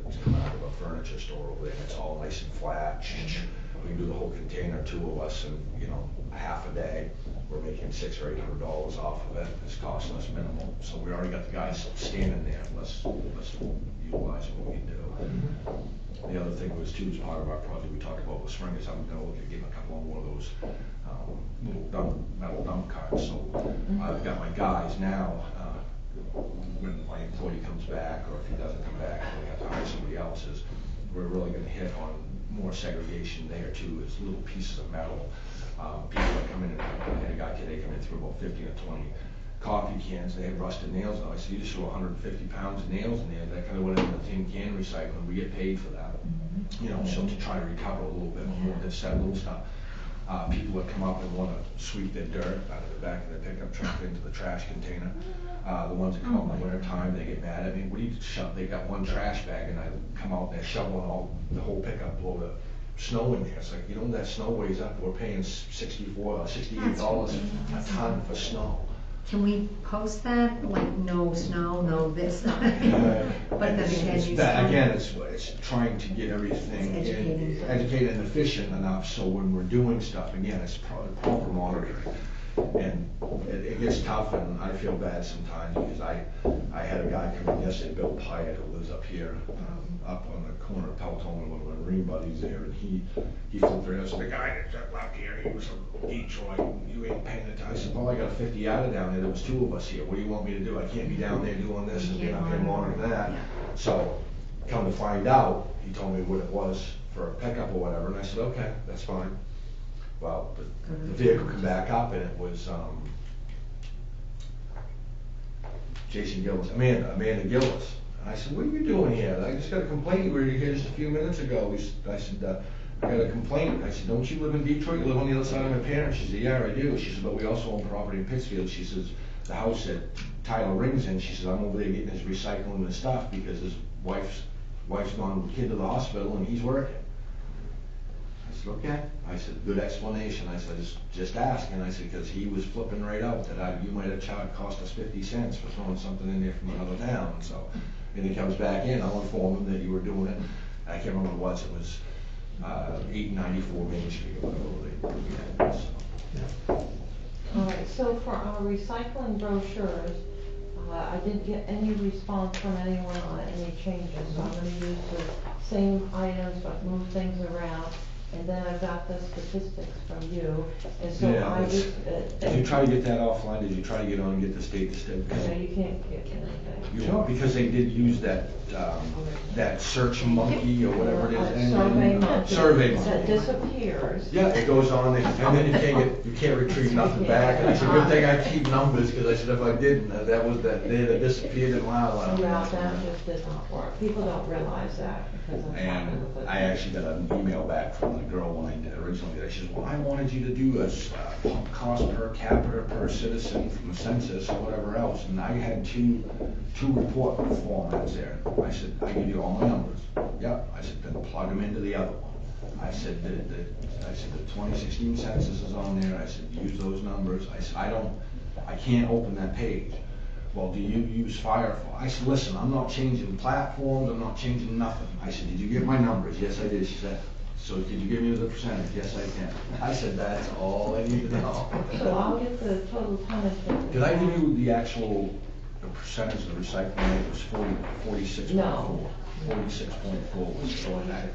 It's coming out of a furniture store over there, and it's all nice and flat. We can do the whole container, 2 of us, and, you know, half a day. We're making $600 or $800 off of it. It's costing us minimal. So we already got the guys standing there. Let's utilize what we can do. The other thing was too, as part of our project we talked about with spring, is I'm gonna look at getting a couple more of those little metal dump carts. So I've got my guys now, when my employee comes back, or if he doesn't come back, and we have to hire somebody else, is we're really gonna hit on more segregation there too. It's little pieces of metal. People that come in, and I had a guy today come in through about 15 or 20 coffee cans. They had rusted nails on. I said, you just threw 150 pounds of nails in there. That kind of went into the tin can recycling. We get paid for that. You know, so to try to recover a little bit more than that little stuff. People that come up and want to sweep their dirt out of the back of their pickup truck into the trash container. The ones that come out in the winter time, they get mad at me. What do you shove? They got one trash bag, and I come out and they're shoveling the whole pickup load of snow in there. It's like, you know, that snow weighs up. We're paying $68 a ton for snow. Can we post that, like, no snow, no this? But then again, you Again, it's trying to get everything It's educating. educated and efficient enough, so when we're doing stuff, again, it's proper monitoring. And it gets tough, and I feel bad sometimes, because I had a guy come in yesterday, Bill Pyatt, who lives up here, up on the corner of Pelton, and one of my Marine buddies there, and he flew through us. The guy that left here, he was from Detroit. You ain't paying attention. I said, well, I got a 50 yard down there. There was 2 of us here. What do you want me to do? I can't be down there doing this and getting up here monitoring that. Yeah. So, come to find out, he told me what it was for a pickup or whatever, and I said, okay, that's fine. Well, the vehicle come back up, and it was Jason Gillis, Amanda Gillis. And I said, what are you doing here? I just got a complaint. You were here just a few minutes ago. I said, I got a complaint. I said, don't you live in Detroit? You live on the other side of my parents? She said, yeah, I do. She said, but we also own property in Pittsfield. She says, the house that Tyler Rings in, she says, I'm over there getting his recycling and stuff because his wife's gone with the kid to the hospital and he's working. I said, okay. I said, good explanation. I said, just asking. I said, because he was flipping right out that you might have cost us 50 cents for throwing something in there from another town. So, and he comes back in, I'll inform him that you were doing it. I can't remember what it was. 894 Main Street or whatever All right, so for our recycling brochures, I didn't get any response from anyone on any changes, so I'm gonna use the same items but move things around. And then I got the statistics from you, and so Yeah, I was. Did you try to get that offline? Did you try to get on and get the state to stay? No, you can't get anything. Because they did use that search monkey or whatever it is. Survey monkey. Survey That monkey. disappears. Yeah, it goes on, and then you can't retrieve nothing back. And I said, good thing I keep numbers, because I said if I didn't, that they had disappeared in a while. Yeah, that just did not work. People don't realize that because I'm talking And with it. I actually got an email back from the girl when I did originally. She says, well, I wanted you to do a cost per capita per citizen from the census or whatever else. And I had two report formats there. I said, I give you all my numbers. Yep. I said, then plug them into the other one. I said, the 2016 census is on there. I said, use those numbers. I said, I can't open that page. Well, do you use Firefly? I said, listen, I'm not changing platforms. I'm not changing nothing. I said, did you get my numbers? Yes, I did. She said, so did you give me the percentage? Yes, I can. I said, that's all I need to know. So I'll get the total tonnage. Did I give you the percentage of the recycling rate was 46.4? No, 46.4 was going that,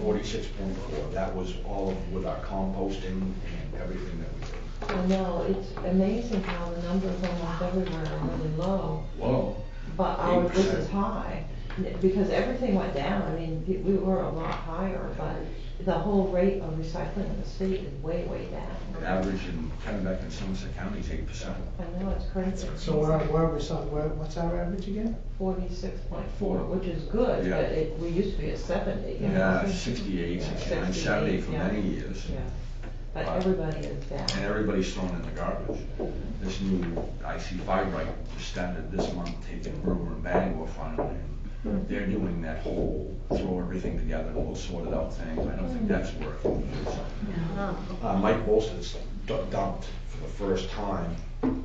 46.4, that was all with our composting and everything that we did. I know, it's amazing how the numbers almost everywhere are really low, Whoa. but ours, this 8%. is high. Because everything went down, I mean, we were a lot higher, but the whole rate of recycling in the state is way, way down. The average in Kennebec and Somerset County is 8%. I know, it's crazy. So what's our average again? 46.4, which is good, Yeah. but we used to be at 70. you know. Yeah, 68, 69, 70 for yeah. many years. Yeah, but everybody is down. And everybody's throwing in the garbage. This new IC Fibrite just started this month taking Brewer and Bangor finally. And they're doing that whole throw everything together and we'll sort it out thing. I don't think that's working. Mike Bolster's dumped for the first time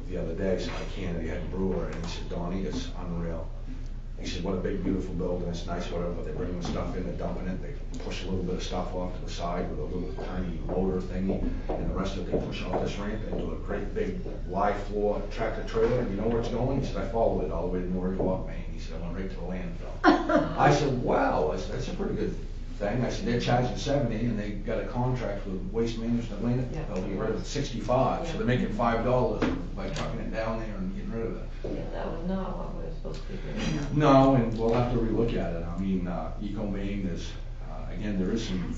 the other day, so I can't, he had Brewer, and he said, Donnie, it's unreal. He said, what a big, beautiful building, it's nice, whatever, but they bring the stuff in, they're dumping it, they push a little bit of stuff off to the side with a little tiny loader thingy, and the rest of it, they push off this ramp into a great big live floor tractor trailer, and you know where it's going? He said, I followed it all the way to Norwalk, Maine. He said, I went right to the landfill. I said, wow, that's a pretty good thing. I said, they're charging 70, and they got a contract with Waste Management Atlanta, they'll get rid of it 65, so they're making $5 by trucking it down there and getting rid of it. Yeah, that was not what we were supposed to be doing. No, and we'll have to relook at it. I mean, Eco-Maine is, again, there is some,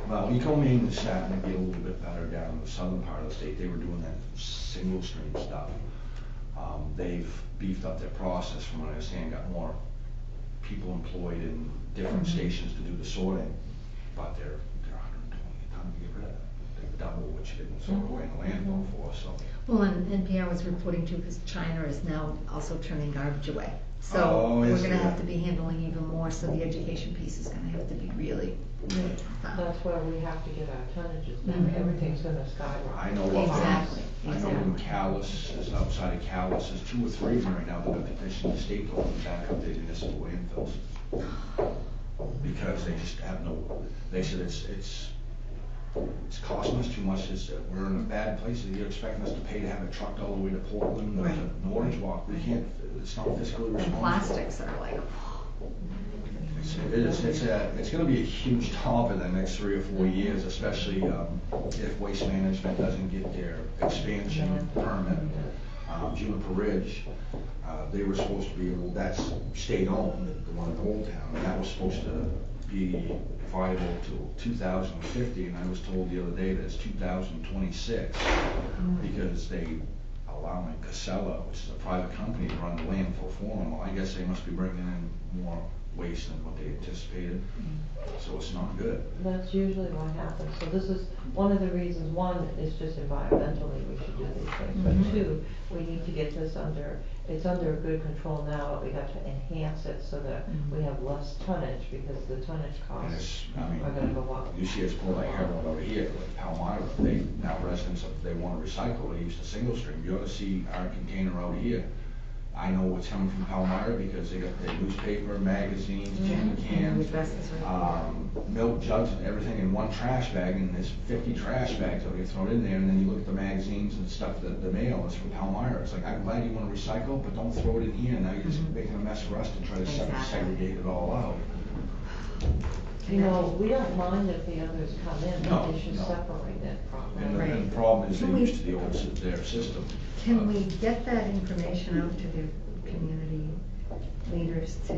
well, Eco-Maine is starting to get a little bit better down in the southern part of the state. They were doing that single stream stuff. They've beefed up their process, from what I understand, got more people employed in different stations to do the sorting, but they're 120 a ton to get rid of it. They're double what you didn't sort away in the landfill for, so. Well, and NPR was reporting too, because China is now also turning garbage away. So Oh, we're is gonna it? have to be handling even more, so the education piece is gonna have to be really, really tough. That's where we have to get our tonnages down. Everything's gonna skyrocket. I know what Exactly, I know in Callis, is outside of Callis, there's 2 or 3 of them right now that have petitioned the state to open back up their municipal landfills. Because they just have no, they said it's costing us too much, we're in a bad place, you're expecting us to pay to have it trucked all the way to Portland or Right. to Norwalk, we can't, it's not fiscally And responsible. plastics are like, It's gonna be a huge topic in the next 3 or 4 years, especially if Waste Management doesn't get their expansion permit. Juniper Ridge, they were supposed to be, well, that's state-owned, the one in Old Town, and that was supposed to be viable till 2050, and I was told the other day that it's 2026, because they allowing Casella, which is a private company, to run the landfill for them. Well, I guess they must be bringing in more waste than what they anticipated, so it's not good. That's usually what happens. So this is one of the reasons, one, is just environmentally we should do these things. But 2, we need to get this it's under good control now, but we have to enhance it so that we have less tonnage, because the tonnage And costs it's, I mean, are gonna go up. you see it's more like Harold over here, like Palmyra, they, now residents, if they wanna recycle, they use the single stream. You ought to see our container out here. I know what's coming from Palmyra because they got their newspaper, magazines, tin cans, milk jugs and everything in one trash bag, and there's 50 trash bags that get thrown in there, and then you look at the magazines and stuff, the mail is from Palmyra. It's like, I'm glad you wanna recycle, but don't throw it in here, now you're just making a mess for us to try to Exactly. segregate it all out. You know, we don't mind if the others come in, but No, they should no. separate it And properly. the problem is they Can we- used to the old, their system. can we get that information out to the community leaders to,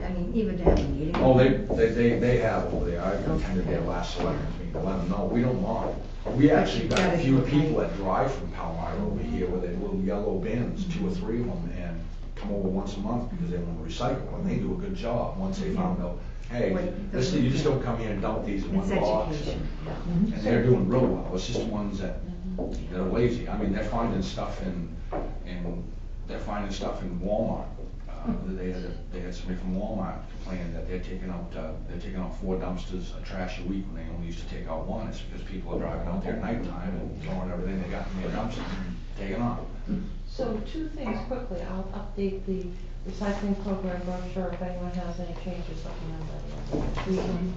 I mean, even to have a meeting? Oh, they have over there, I attended their last selectmen's meeting, to let them know, we don't mind. We actually got a few people that drive from Palmyra over here with their little yellow bins, 2 or 3 of them, and come over once a month because they want to recycle, and they do a good job, once they found out, hey, this, you just don't come here and dump these in one It's box. education, yeah. And they're doing real well, it's just ones that, they're lazy, I mean, they're finding stuff they're finding stuff in Walmart. They had somebody from Walmart complaining that they're taking out 4 dumpsters of trash a week when they only used to take out 1. It's because people are driving out there at nighttime and throwing everything they got in their dumpsters and taking off. So 2 things quickly, I'll update the recycling program brochure if anyone has any changes, let me know that.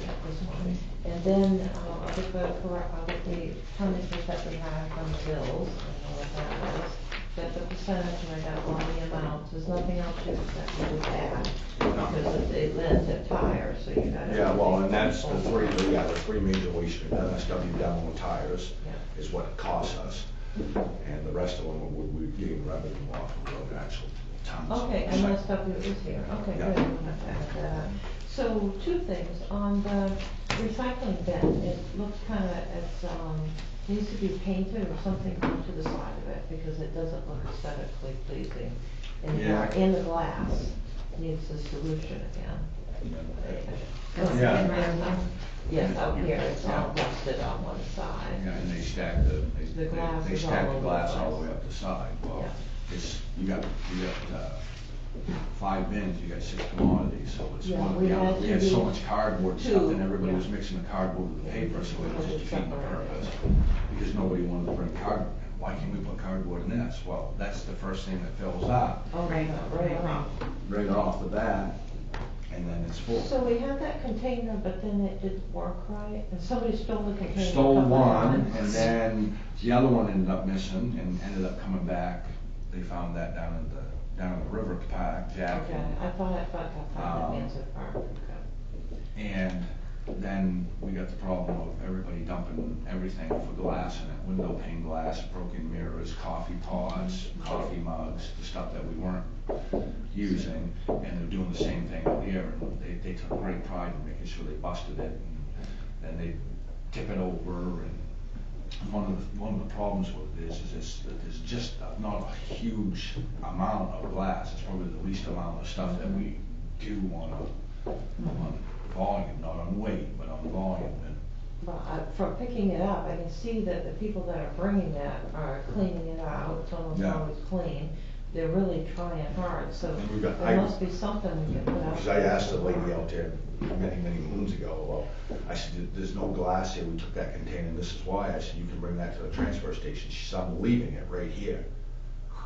Yeah, this one. And then, I'll get the tonnages that we have from the bills, I know what that is. got the percentage and I got all the amounts, there's nothing else you that you would add. Because it lends it tires, so you gotta. Yeah, well, and that's the three major waste streams, MSW demo and tires Yeah. is what it costs us. And the rest of them, we're getting revenue off of the actual towns. Okay, MSW is here, okay, Yeah. good, we'll have to add that. So, two things, on the recycling bin, it looks kinda, needs to be painted or something done to the side of it, because it doesn't look aesthetically pleasing. And Yeah. in the glass, needs a solution again. That's Yeah. the bin right there. Yes, out here, it's all Yeah. rusted on one side. Yeah, and they stack The glass they is stack all the over glass the all the place. way up the side. Well, Yeah. it's, you got 5 bins, you got 6 commodities, so it's Yeah, one, we had we to had so do much cardboard two, stuff and everybody yeah. was mixing the cardboard with the paper, so it was just defeating the Separate. purpose. Because nobody wanted to bring cardboard. Why can't we put cardboard in this? Well, that's the first thing that fills up Oh, right, right. right off the bat, and then it's full. So we had that container, but then it didn't work right, and somebody stole the container. a Stole couple one, times. and then the other one ended up missing, and ended up coming back. They found that down in the river park, Jack. Okay, I thought I found that answer part, okay. And then we got the problem of everybody dumping everything for glass in it, window pane glass, broken mirrors, coffee pots, coffee mugs, the stuff that we weren't using, and they're doing the same thing out here, and they took great pride in making sure they busted it, and then they tip it over, and one of the problems with this is that there's just not a huge amount of glass. It's probably the least amount of stuff that we do on volume, not on weight, but on volume. And But from picking it up, I can see that the people that are bringing that are cleaning it out, it's almost Yeah. always clean. They're really trying hard, so And we've got- there must be something we can put out. Because I asked the lady out there many moons ago, well, I said, there's no glass here, we took that container, and this is why. I said, you can bring that to the transfer station. She said, I'm leaving it right here.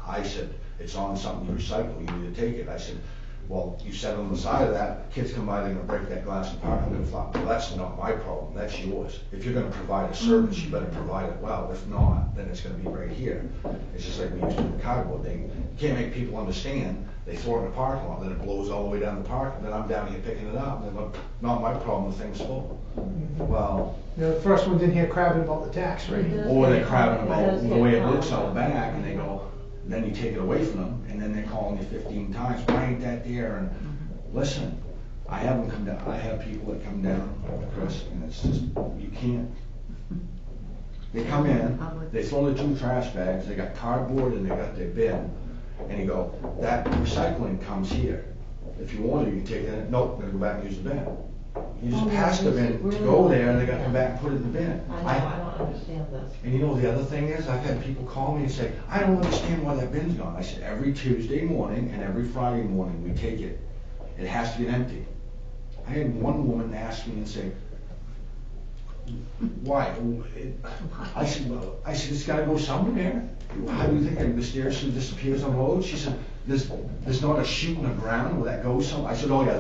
I said, it's on something you recycle, you need to take it. I said, well, you set it on the side of that, kids come by, they're gonna break that glass apart. I'm gonna thought, well, that's not my problem, that's yours. If you're gonna provide a service, you better provide it well. If not, then it's gonna be right here. It's just like we used to do the cardboard thing. You can't make people understand. They throw it in the parking lot, then it blows all the way down the park, and then I'm down here picking it up, and they're like, not my problem, the thing's full. Well, You know, the first one's in here crabbing about the tax rate. It does or they're get crabbing common, it about does the get way it common. looks out back, and they go, then you take it away from them, and then they're calling you 15 times, why ain't that there? And listen, I have them come down, I have people that come down, Chris, and it's just, you can't. They come in, they throw the 2 trash bags, they got cardboard and they got their bin, and you go, that recycling comes here. If you want it, you can take it, nope, I'm gonna go back and use the bin. You just Oh, yeah, pass the bin to really go there, and like they gotta come that. back and put it in the bin. I know, I don't understand this. And you know, the other thing is, I've had people call me and say, I don't understand why that bin's gone. I said, every Tuesday morning and every Friday morning, we take it. It has to get emptied. I had one woman ask me and say, why? I said, well, it's gotta go somewhere. How do you think it mysteriously disappears on the road? She said, there's not a chute in the ground where that goes somewhere. I said, oh yeah,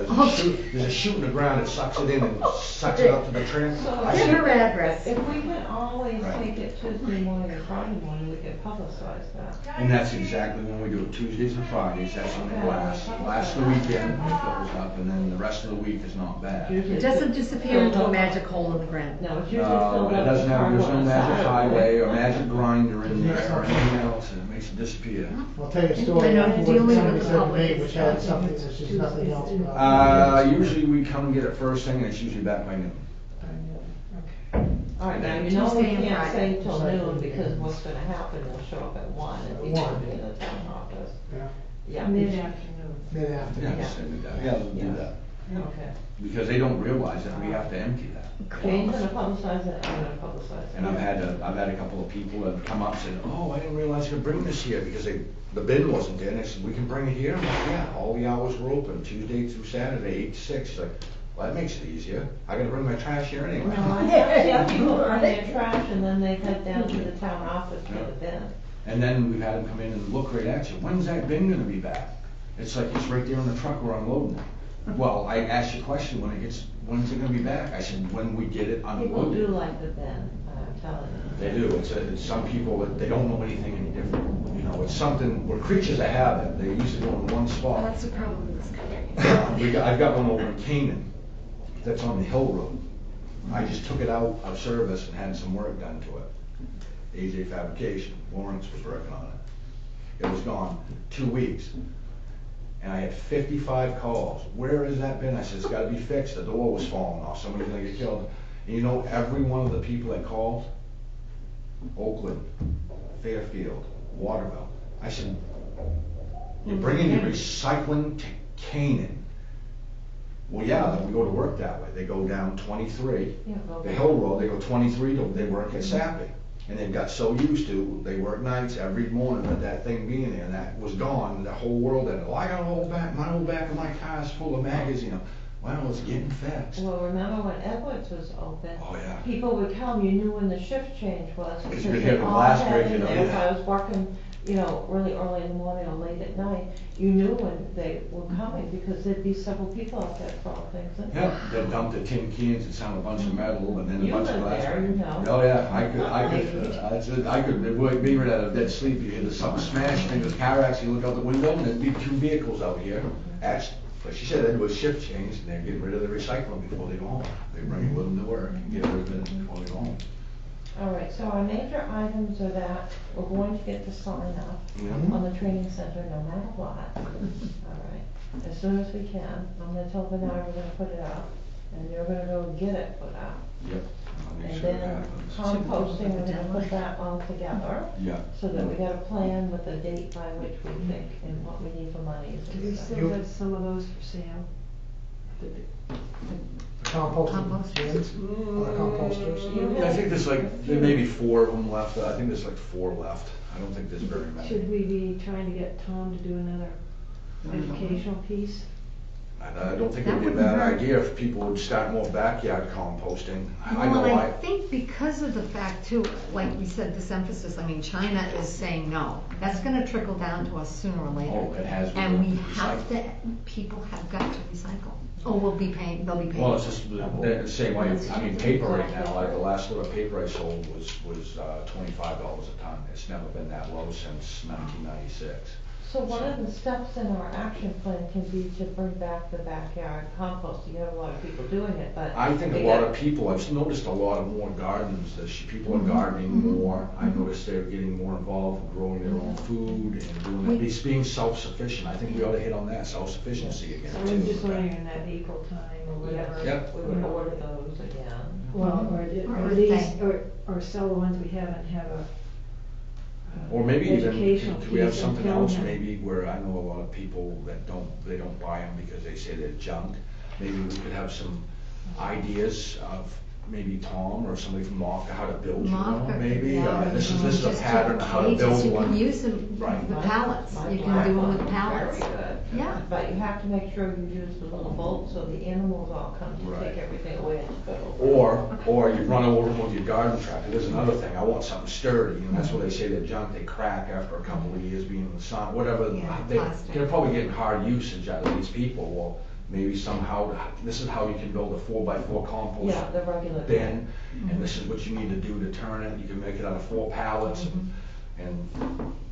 there's a chute in the ground that sucks it in and sucks it up to the tram. So I Give said, your address. if we can always Right. take it Tuesday morning and Friday morning, we can publicize that. And that's exactly when we do it, Tuesdays and Fridays, that's when it lasts. Last of the weekend, it goes up, and then the rest of the week is not bad. It doesn't disappear into a magic hole in the ground. No, it's usually No, filled it up. doesn't have, there's no with magic cardboard. highway or magic grinder in there or anything else, and it makes it disappear. I'll tell you a story. I know, what dealing with somebody the said to public me, is which had something that's just nothing else about. Usually we come and get it first thing, and it's usually back by noon. All right, now you know we Tuesday and can't Friday. say till noon, because what's gonna happen, they'll show up at 1 and people will be in the town office. Yeah, Yeah. Mid-afternoon. mid-afternoon. Yeah, just do that. Yeah, we'll do that. Okay. Because they don't realize that we have to empty that. Jane's gonna publicize it, I'm gonna publicize it. And I've had a couple of people that have come up and said, oh, I didn't realize you could bring this here, because the bin wasn't there, and they said, we can bring it here? I'm like, yeah, all the hours were open, Tuesday through Saturday, 8 to 6. She's like, well, that makes it easier, I gotta bring my trash here anyway. No, I have seen people bring their trash and then they head down to the town office for the bin. And then we've had them come in and look right at you, when's that bin gonna be back? It's like, it's right there in the truck we're unloading it. Well, I asked you a question, when's it gonna be back? I said, when we get it People do unloaded. like the bin. I'm telling you. They do, it's some people that, they don't know anything any different, you know, it's something, we're creatures of habit, they used to go in one spot. That's the problem with this country. I've got one over in Canaan, that's on the Hill Road. I just took it out of service and had some work done to it. AJ Fabrication, Lawrence was working on it. It was gone 2 weeks. And I had 55 calls. Where has that been? I said, it's gotta be fixed, the door was falling off, somebody's gonna get killed. And you know, every one of the people that called, Oakland, Fairfield, Waterville, I said, you're bringing your recycling to Canaan. Well, yeah, we go to work that way. They go down 23, Yeah, go the back. Hill Road, they go 23, they work at Sappy. And they got so used to, they work nights every morning with that thing being there, and that was gone, and the whole world had, oh, I got a whole back, my whole back of my car's full of magazines. Well, it's getting fixed. Well, remember when Edwards was open? Oh, yeah. People would come, you knew when the shift change was, because you could they hear the all glass had breaking in up, there. If yeah. I was working, you know, really early in the morning or late at night, you knew when they were coming, because there'd be several people out there throwing things in. Yeah, they dumped the tin cans and found a bunch of metal and then a You bunch of live glass. there, you know. Oh, yeah, I could, being right out of dead sleep, you hear something smash, and the car accident, you look out the window, and there'd be 2 vehicles out here. But she said it was shift change, and they're getting rid of the recycling before they go home. They bring it with them to work and get rid of it before they go home. All right, so our major items are that we're going to get the sign up Mhm. on the training center no matter what. All right, as soon as we can. I'm gonna tell Bernard we're gonna put it up, and you're gonna go get it put up. Yep. I'll make And sure it then happens. composting, we're gonna put that all together, Yeah. so that we got a plan with a date by which we think and what we need for monies Do we and stuff. still have some of those for sale? Composting bins, or composters. I think there's like, there may be 4 of them left. I think there's like 4 left. I don't think there's very many. Should we be trying to get Tom to do another educational piece? I don't think it That would be a wouldn't bad hurt. idea if people would start more backyard composting. I Well, know and I think because of the fact too, like we said, this emphasis, I mean, China is saying no. That's gonna trickle down to us sooner or later. Oh, it has. And we Recycle. have to, people have got to recycle. Oh, they'll be paying. Well, it's just the same way, I mean, paper right now, like the last little paper I sold was $25 a ton. It's never been that low since 1996. So one of the steps in our action plan can be to bring back the backyard compost. You have a lot of people doing it, but. I think a they lot got- of people, I've noticed a lot of more gardens, people are gardening more. I noticed they're getting more involved in growing their own food and doing, being self-sufficient. I think we ought to hit on that, self-sufficiency again So too. I'm just wondering in that April time or whatever. Yep. We would order those again. Well, Or or these, they- or sell the ones we haven't have a. Or maybe even, educational could we have piece and something film else them. maybe where I know a lot of people that they don't buy them because they say they're junk. Maybe we could have some ideas of maybe Tom or somebody from Mofca, how to build your own, Marker, maybe. yeah, This is just a pattern of how to cages. build You one. can use them, Right. the pallets, My you can black do them one with is pallets. Very good. Yeah. But you have to make sure you use the little bolts so the animals all come to Right. take everything away and go. Or you run over them with your garden tractor. There's another thing, I want something sturdy, and that's what they say they're junk, they crack after a couple of years being in the sun, whatever. Yeah, They're plastic. probably getting hard usage out of these people. Well, maybe somehow, this is how you can build a 4x4 compost Yeah, the regular. bin, and this is what you need to do to turn it. You can make it out of 4 pallets, and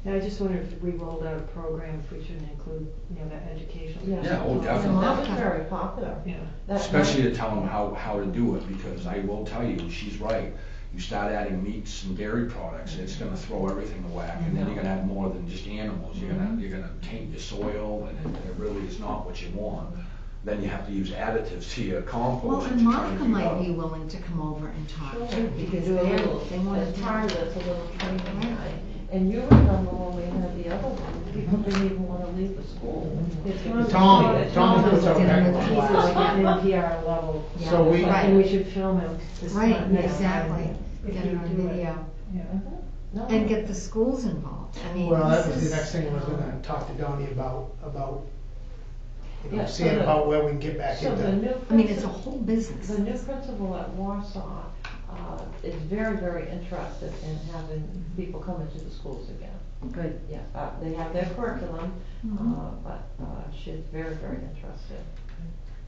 Yeah, I just wondered if we rolled out a program, if we should include, that educational. Yeah. Yeah, oh, Yeah, definitely. that was very popular. Yeah. That especially might- to tell them how to do it, because I will tell you, she's right. You start adding meats and dairy products, it's gonna throw everything to whack, and then you're gonna have more than just animals. You're gonna taint your soil, and it really is not what you want. Then you have to use additives to your Well, compost and to try and Monica keep might up. be willing to come over and talk Sure, too, you because could do a little, they want as to part of talk. this, a little training night. And you remember when we had the other one, people didn't even wanna leave the school. Tom puts up Dinner heck with of a the He's class. like an NPR level. Yeah. So we- And we should film him. this Right, time, next exactly, time, if get we it on do it. video, Yeah. No. and get the schools involved, I mean, Well, that this was the is- next thing I was gonna talk to Donnie about, Yeah, so seeing the- about where we can get back So the into. new. I mean, it's a principal- whole business. The new principal at Warsaw, is very, very interested in having people come into the schools again. Good. Yeah, they have their curriculum, Mhm. but, she's very, very interested.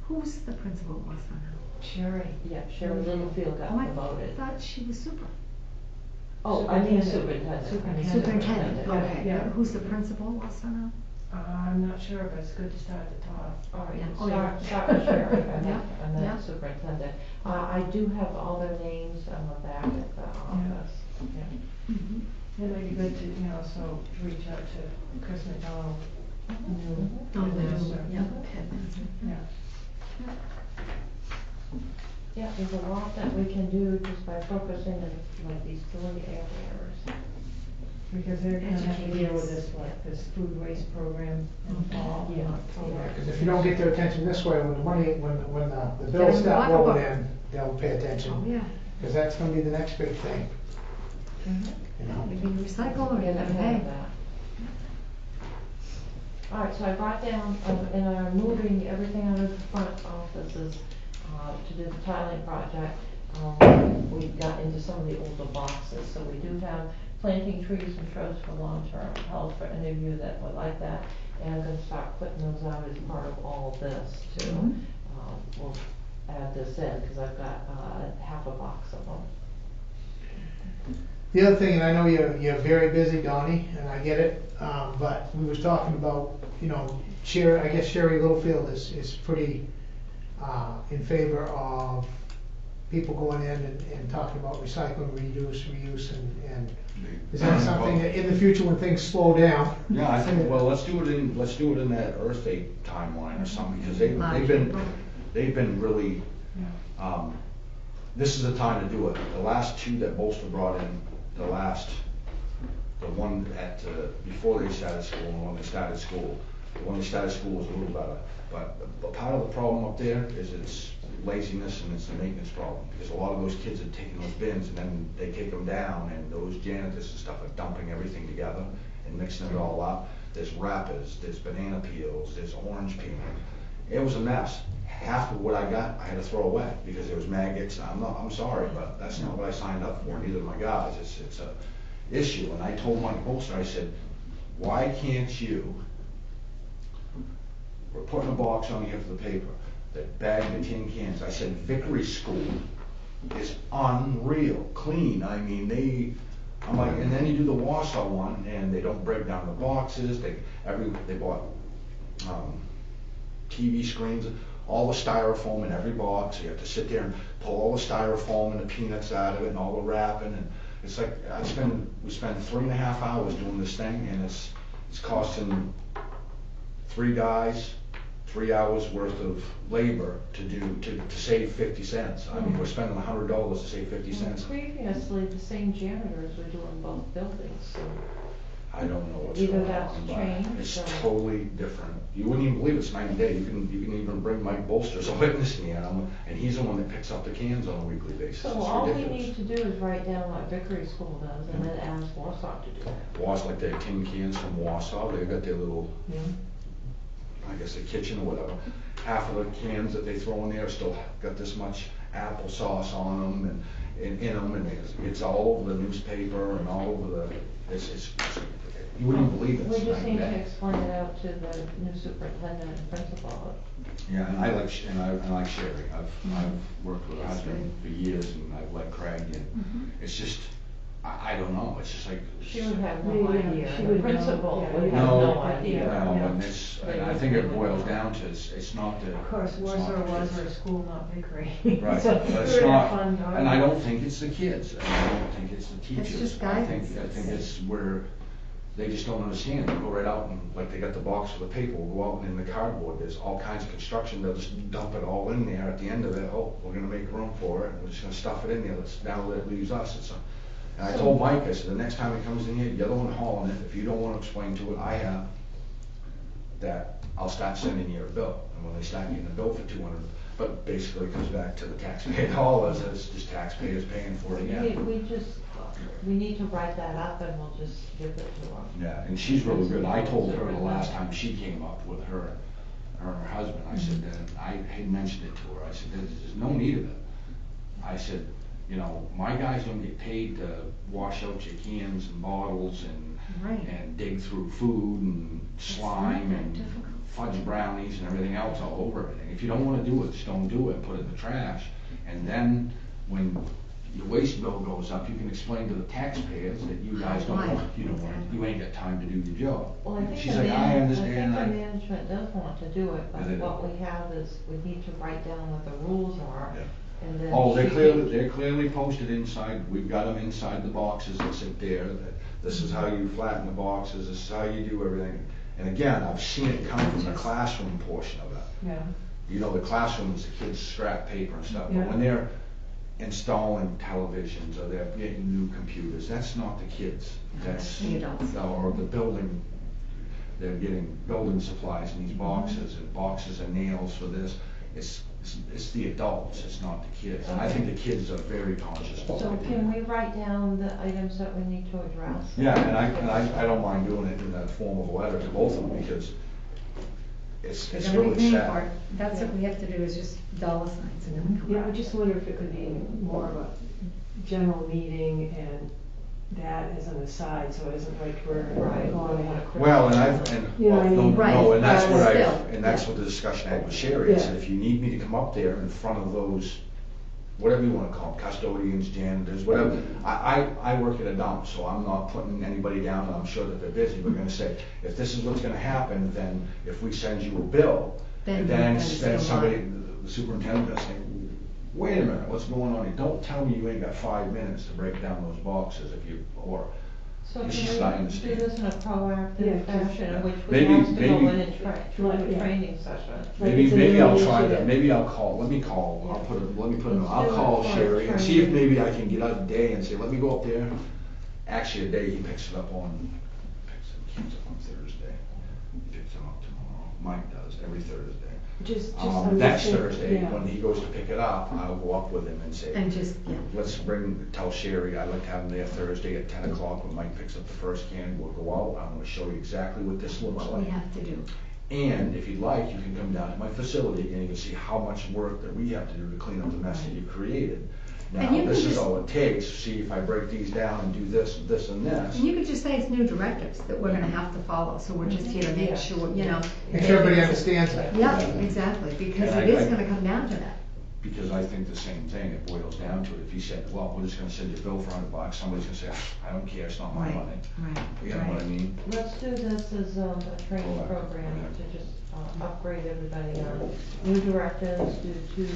Who's the principal of Westmont now? Sherry. Yeah, Sherry Littlefield got Oh, I promoted. thought she was super. Oh, I mean superintendent. Superintendent. Okay, Yeah. who's the principal last time I'm not sure, but it's good to start at the top. All right, Yeah. Oh, yeah. start with Sherry, and Yeah, then yeah. superintendent. I do have all their names on the back at the office. Yeah. It might be good to, so to reach out to Chris McDonald, new Oh, administrator. yeah, headmaster. Yeah. Yeah, there's a lot that we can do just by focusing on like these 3 areas. Because they're gonna have to deal with this, this food waste program in fall, in October. Because if you don't get their attention this way, when the money, when the Get bills them start to rolling Blackabout. in, they'll pay attention. Oh, yeah. Because that's gonna be the next big thing, you know? Maybe recycle or Get ahead hey. of that. All right, so I brought down, and I'm moving everything out of the front offices, to do the tiling project. We got into some of the older boxes, so we do have planting trees and shrubs for long-term health for any of you that would like that. And I'm gonna start putting those out as part of all of this too. Mhm. We'll add this in, cause I've got, half a box of them. The other thing, and I know you're very busy, Donnie, and I get it, but we was talking about, Sherry, I guess Sherry Littlefield is pretty, in favor of people going in and talking about recycling, reuse, and is that something that in the future when things slow down? Yeah, I think, well, let's do it in that Earth Day timeline or something, because they've been really, this is the time to do it. The last 2 that Bolster brought in, the one at, before they started school and the one they started school. The one they started school was a little better, but part of the problem up there is it's laziness and it's a maintenance problem, because a lot of those kids are taking those bins and then they take them down, and those janitors and stuff are dumping everything together and mixing it all up. There's wrappers, there's banana peels, there's orange peel. It was a mess. Half of what I got, I had to throw away because there was maggots. I'm sorry, but that's not what I signed up for, neither of my guys. It's a issue. And I told Mike Bolster, I said, why can't you, we're putting a box on here for the paper, that bag the tin cans. I said, Vickery School is unreal, clean. I mean, I'm like, and then you do the Wausau one, and they don't break down the boxes. They bought TV screens, all the styrofoam in every box. You have to sit there and pull all the styrofoam and the peanuts out of it and all the wrapping. And it's like we spend 3.5 hours doing this thing, and it's costing 3 guys 3 hours worth of labor to save 50 cents. I mean, we're spending $100 to save 50 cents. Previously, the same janitors were doing both buildings, so. I don't know what's Either going that's on, but changed it's or- totally different. You wouldn't even believe it's 90 days. You can even bring Mike Bolster as a witness in here, and he's the one that picks up the cans on a weekly basis. So It's all we ridiculous. need to do is write down what Vickery School does and then ask Wausau to do that. Wausau, like their tin cans from Wausau, they've got their little, I guess, a kitchen or whatever. Half of the cans that they throw in there still got this much applesauce on them and in them, and it's all over the newspaper and all over the. It's you wouldn't believe it. We just need to explain it out to the new superintendent and principal. Yeah, and I like Sherry. I've worked with her husband for years, and I've liked Craig, and it's just. I don't know, it's just like. She would have no Yeah, idea, she the would know, principal yeah. would have No, no idea. no, Yeah. and I think it boils down to, it's not the. Of course, it's not Warsaw the was kids. her school, not Vickery. Right, So but we it's would have not, fun talking and I about don't think it's the kids, and I don't think it's the teachers. just I guidance. think it's where they just don't understand. They go right out and, like, they got the box for the paper, we'll go out and in the cardboard, there's all kinds of construction, they'll just dump it all in there at the end of it. Oh, we're gonna make room for it, and we're just gonna stuff it in there, now that leaves us. And I told Mike, I said, the next time he comes in here, you're the one hauling it. If you don't want to explain to it, I have, that I'll start sending you a bill. And when they start getting a bill for 200, but basically it comes back to the taxpayer dollars, it's just taxpayers paying for it again. We need to write that up and we'll just give it to her. Yeah, and she's really good. I told her the last time she came up with her and her husband, I said, I had mentioned it to her, I said, there's no need of it. I said, you know, my guys don't get paid to wash out your cans and bottles and dig through food and slime and fudge brownies and everything else all over everything. If you don't want to do it, just don't do it. Put it in the trash. And then when your waste bill goes up, you can explain to the taxpayers that you guys don't Right. want, you ain't got time to do your job. Well, I think She's the like, I I think understand, the management does want to do it, Yeah, but they do. what we have is, we need to write down what the rules are, Yeah. and then. Oh, she can- they're clearly posted inside, we've got them inside the boxes that sit there, that this is how you flatten the boxes, this is how you do everything. And again, I've seen it come from the classroom portion of it. Yeah. You know, the classrooms, the kids scrap paper and stuff, Yeah. but when they're installing televisions or they're getting new computers, that's not the kids. That's, The adults. or the building, they're getting building supplies in these boxes, and boxes of nails for this. It's the adults, it's not the kids. And I think the kids are very conscious of So what they can do. we write down the items that we need to address? Yeah, and I don't mind doing it in the form of a letter to both of them, because it's They're gonna be really paying sad. for it. That's what we have to do, is just dollar signs and then come Yeah, I up. just wonder if it could be more of a general meeting and that as an aside, so it isn't like we're Right. going on a quick. Well, and You know what I mean? Right, and that's but what still, and that's yeah. what the discussion I had with Sherry, I said, Yeah. if you need me to come up there in front of those, whatever you wanna call them, custodians, janitors, whatever, I work at a dump, so I'm not putting anybody down, and I'm sure that they're busy, we're gonna say, if this is what's gonna happen, then if we send you a bill, Then and you then can say somebody, why. the superintendent gonna say, wait a minute, what's going on here? Don't tell me you ain't got 5 minutes to break down those boxes if you, or, So It's can just I we do understand. this in a Yeah, proactive fashion, in which we Maybe- have to go maybe- in and do a Yeah. training session? maybe, it's an maybe I'll try initiative. that, maybe I'll call, let me call, I'll put it, let me put it, Let's I'll do it call for Sherry and see if training. maybe I can get out a day and say, let me go up there. Actually, a day he picks it up on, keeps it on Thursday, he picks them up tomorrow, Mike does, every Thursday. I'm Next just saying, Thursday, yeah. when he goes to pick it up, I'll go up with him and say, And just, yeah. let's tell Sherry, I'd like to have him there Thursday at 10 o'clock when Mike picks up the first can, we'll go out, I'm gonna show you exactly what this looks What like. we have to do. And if you'd like, you can come down to my facility and you can see how much work that we have to do to clean up the mess that you created. And Now, you can this is just- all it takes, see if I break these down and do this, and this, and this. And you could just say it's new directives that we're gonna have to follow, so we're just here to make Yeah. sure, you know. Make sure everybody understands that. Yeah, exactly, because And it is I- gonna come down to that. Because I think the same thing, it boils down to it, if you said, well, we're just gonna send you a bill for $100, somebody's gonna say, I don't care, it's not my Right, money. right, You know what I mean? Let's do this as a training Alright. program to just upgrade everybody on new directives due to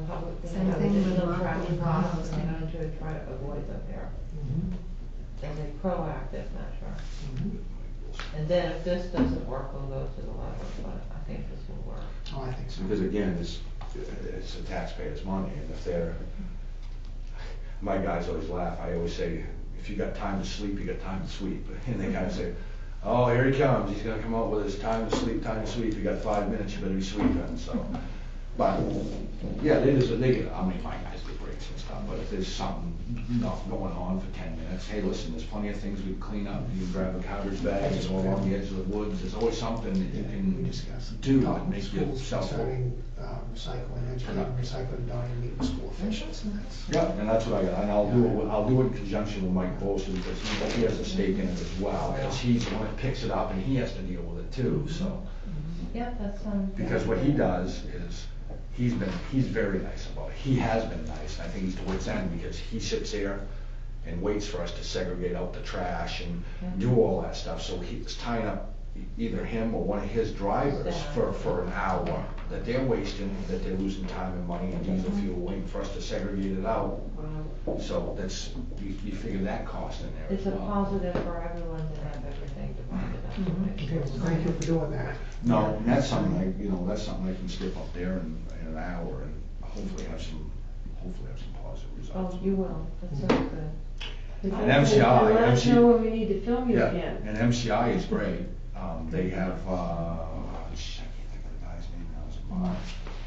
public. Same thing with additional Mark traffic and costs, Carlos. and to try to avoid them here Mhm. as a proactive measure. Mhm. And then if this doesn't work, we'll go to the letter, but I think this will work. Oh, I think so. Because again, it's the taxpayers' money, and if they're, my guys always laugh, I always say, if you got time to sleep, you got time to sweep. And they kind of say, oh, here he comes, he's gonna come out with his time to sleep, you got 5 minutes, you better be sweeping, so. But, yeah, they get, I mean, my guys get breaks and stuff, but if there's something not going on for 10 minutes, hey, listen, there's plenty of things we can clean up. You can grab a garbage bag, and go along the edge of the woods, there's always something that you We can discussed do talking and with make schools yourself. concerning recycling, educating recycling, Donnie, meet with school officials, and that's. Yeah, and that's what I got, and I'll do it in conjunction with Mike Bolster, because he has a stake in it as well, because he's the one that picks it up and he has to deal with it too, so. Yeah, that sounds. Because what he does is, he's very nice about it, he has been nice, and I think he's to wit's end, because he sits there and waits for us to segregate out the trash and do all that stuff, so he's tying up either him or one of his drivers for an hour, that they're wasting, that they're losing time and money and diesel fuel waiting for us to segregate it out. So that's, you figure that cost in there as It's a well. positive for everyone to have everything divided up. to make Okay, sure well, it's thank you right. for doing that. No, and that's something that's something I can skip up there in an hour and hopefully have some positive results. Oh, you will, that sounds good. And MCI, let us MC know when we need to film you Yeah, again. and MCI is great. They have, I can't think of the guy's name now, is it Mark?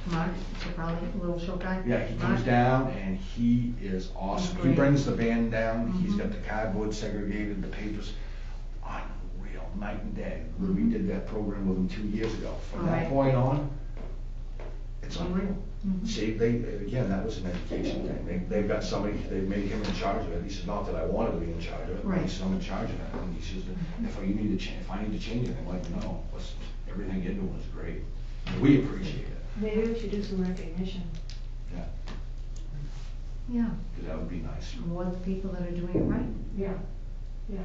Mark, probably a little short guy. Yeah, he Mark? comes down and he is awesome. He Great. brings the van down, he's Mhm. got the cardboard segregated, the papers, unreal, night and day. We did that program with him 2 years ago. From that Right. point on, it's unreal. Mhm. See, again, that was an education thing. They've got somebody, they've made him in charge of it. He said, not that I wanted to be in charge of it, but he Right. said, I'm in charge of it. And he says, if I need to change anything, let me know. Everything you're doing is great. And we appreciate it. Maybe we should do some recognition. Yeah. Yeah, because that would be nice. more the people that are doing it right. Yeah,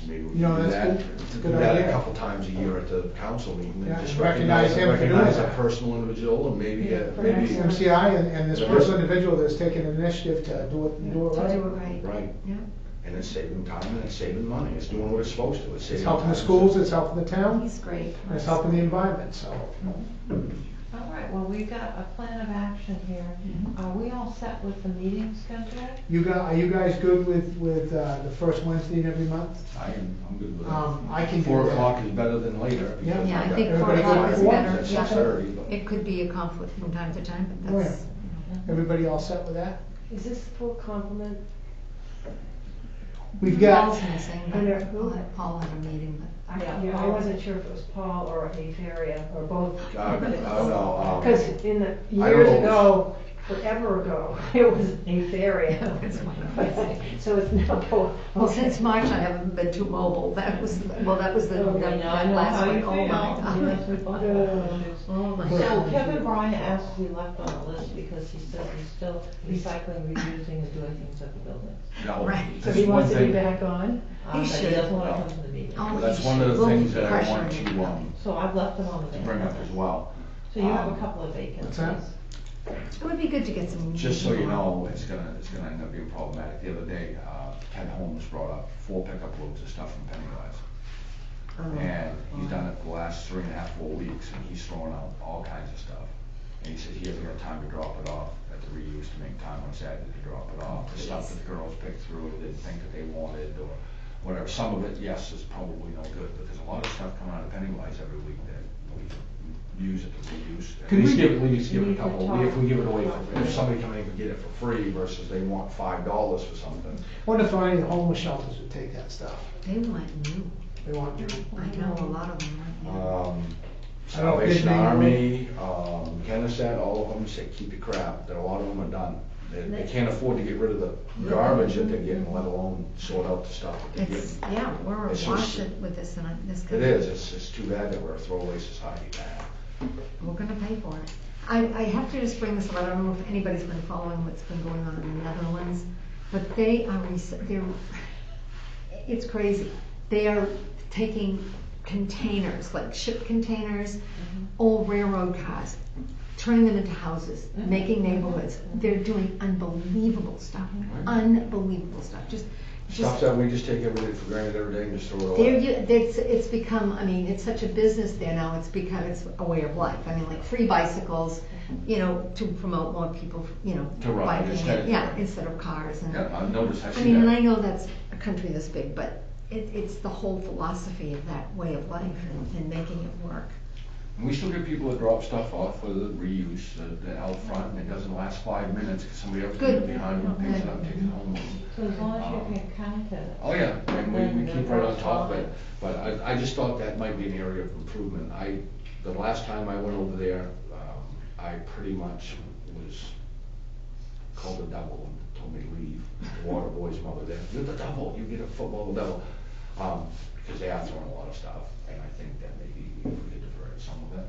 Maybe we You know, can do that's that. good. It's a Do good that a idea. couple times a year at the council meeting, Yeah, and just and recognize him for doing recognize a that. personal individual, and maybe, Yeah, maybe, MCI and this Yeah. personal individual that's taken an initiative to do it To do it right. right. right, Yeah. and it's saving time and it's saving money, it's doing what it's supposed to, it's saving. It's helping the time. schools, it's helping the town, He's great. and it's helping the environment, so. All right, well, we've got a plan of action here. Are we all set with the meeting schedule? Are you guys good with the first Wednesday in every month? I'm good with that. I can do 4 that. o'clock is better than later. Yeah. because Yeah, I I've think got 4 Everybody o'clock go is for better. At Yeah. 6:30, but. It could be a conflict from time to time, but Oh, that's, Everybody all set with that? Is this full complement? We've got, Paul's missing, but Under who? Paul had a meeting, but. I wasn't sure if it was Paul or a area or both. No, Because in the I years don't know. ago, forever ago, it was a area. That's my So it's now going. Well, since March, I haven't been too mobile. That was the I that know last how week. you Oh, my feel. Yes, we God. both have issues. Oh, my So God. Kevin Bryant asked to be left on the list because he says he's still recycling, reusing, and doing things at the buildings. Now, Right. So that's he one wants to be thing- back on? But he should. doesn't want to come to the meeting. Oh, Well, that's he one of the should. We'll things that I pressure want him. to, So I've left him on the to list. bring up as well. So you have a couple of vacancies. that? It would be good to get some. Just so you know, it's gonna end up being problematic. The other day, Ken Holmes brought up 4 pickup loads of stuff from Pennywise. And he's done it for the last 3.5, 4 weeks, and he's throwing out all kinds of stuff. And he said he hasn't got time to drop it off at the reuse, to make time on Saturday to drop it off. The stuff that the girls picked through, didn't think that they wanted, or whatever. Some of it, yes, is probably no good, but there's a lot of stuff coming out of Pennywise every week that we use it to reuse. At least give it a We couple, need to if we give it away, talk. if somebody come in and get it for free versus they want $5 for something. wonder if any of the homeless shelters would take that stuff. They want new. They want to. I know a lot of them want new. I don't think Salvation they Army, Kennesaw, all of them say keep your crap, that a lot of them are done. They can't afford to get rid of the garbage that they're getting, let alone sort out the stuff that they're It's, getting. yeah, we're It's awash just- it with this and this. It is, it's too bad that we're a throwaway society. We're gonna pay for it. I have to just bring this up, I don't know if anybody's been following what's been going on in the Netherlands, but they are, it's crazy. They are taking containers, like ship containers, old railroad cars, turning them into houses, making neighborhoods. They're doing unbelievable stuff, unbelievable stuff, just. Stuff that we just take everything for granted every day and just throw it There, away. it's become, I mean, it's such a business there now, it's a way of life. I mean, like free bicycles, to promote more people, To ride biking, instead. yeah, instead of cars and. Yeah, I've noticed, I I see mean, and I that. know that's a country this big, but it's the whole philosophy of that way of life and making it work. And we still get people that drop stuff off for the reuse, the out front, and it doesn't last 5 minutes, because somebody else Good. comes behind and picks it up, takes it home. So as long as you can count it. Oh, yeah, and we then keep right on that's top of it. fine. But I just thought that might be an area of improvement. The last time I went over there, I pretty much was called the devil and told me to leave. The water boy's mother there, you're the devil, you get a football devil. Because they are throwing a lot of stuff, and I think that maybe if we could divert some of it.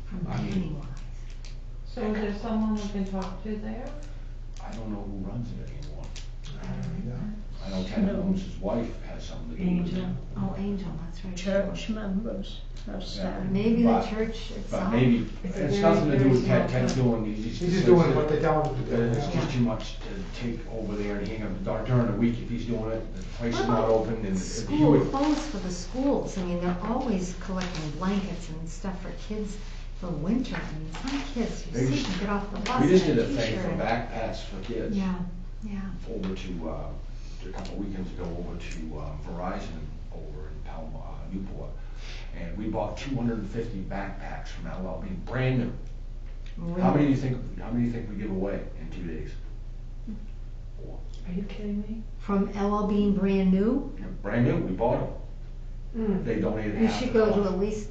From I mean- Pennywise. So is there someone we can talk to there? I don't know who runs it anymore. I know Ken Holmes' wife has something to do with it. Angel. Oh, Angel, that's right. Church members have said. Maybe the But- church itself. But maybe, It's a it's very, nothing to do with very Ken, small Ken's town. doing, He's just doing what they tell him to do. It's just too much to take over there and hang up during the week if he's doing it, the place is not open and if you School would. clothes for the schools, I mean, they're always collecting blankets and stuff for kids for winter. I mean, some kids, you They see just- them get off the bus We just in did a a thing t-shirt. for backpacks for kids. Yeah, yeah. Over to, a couple weekends ago, over to Verizon over in Newport. And we bought 250 backpacks from LL Bean, brand new. How many do you think we give away in 2 days? 4. Are you kidding me? From LL Bean brand new? Yeah, brand new, we bought them. Mm. They donated You half should the go cost. to at least,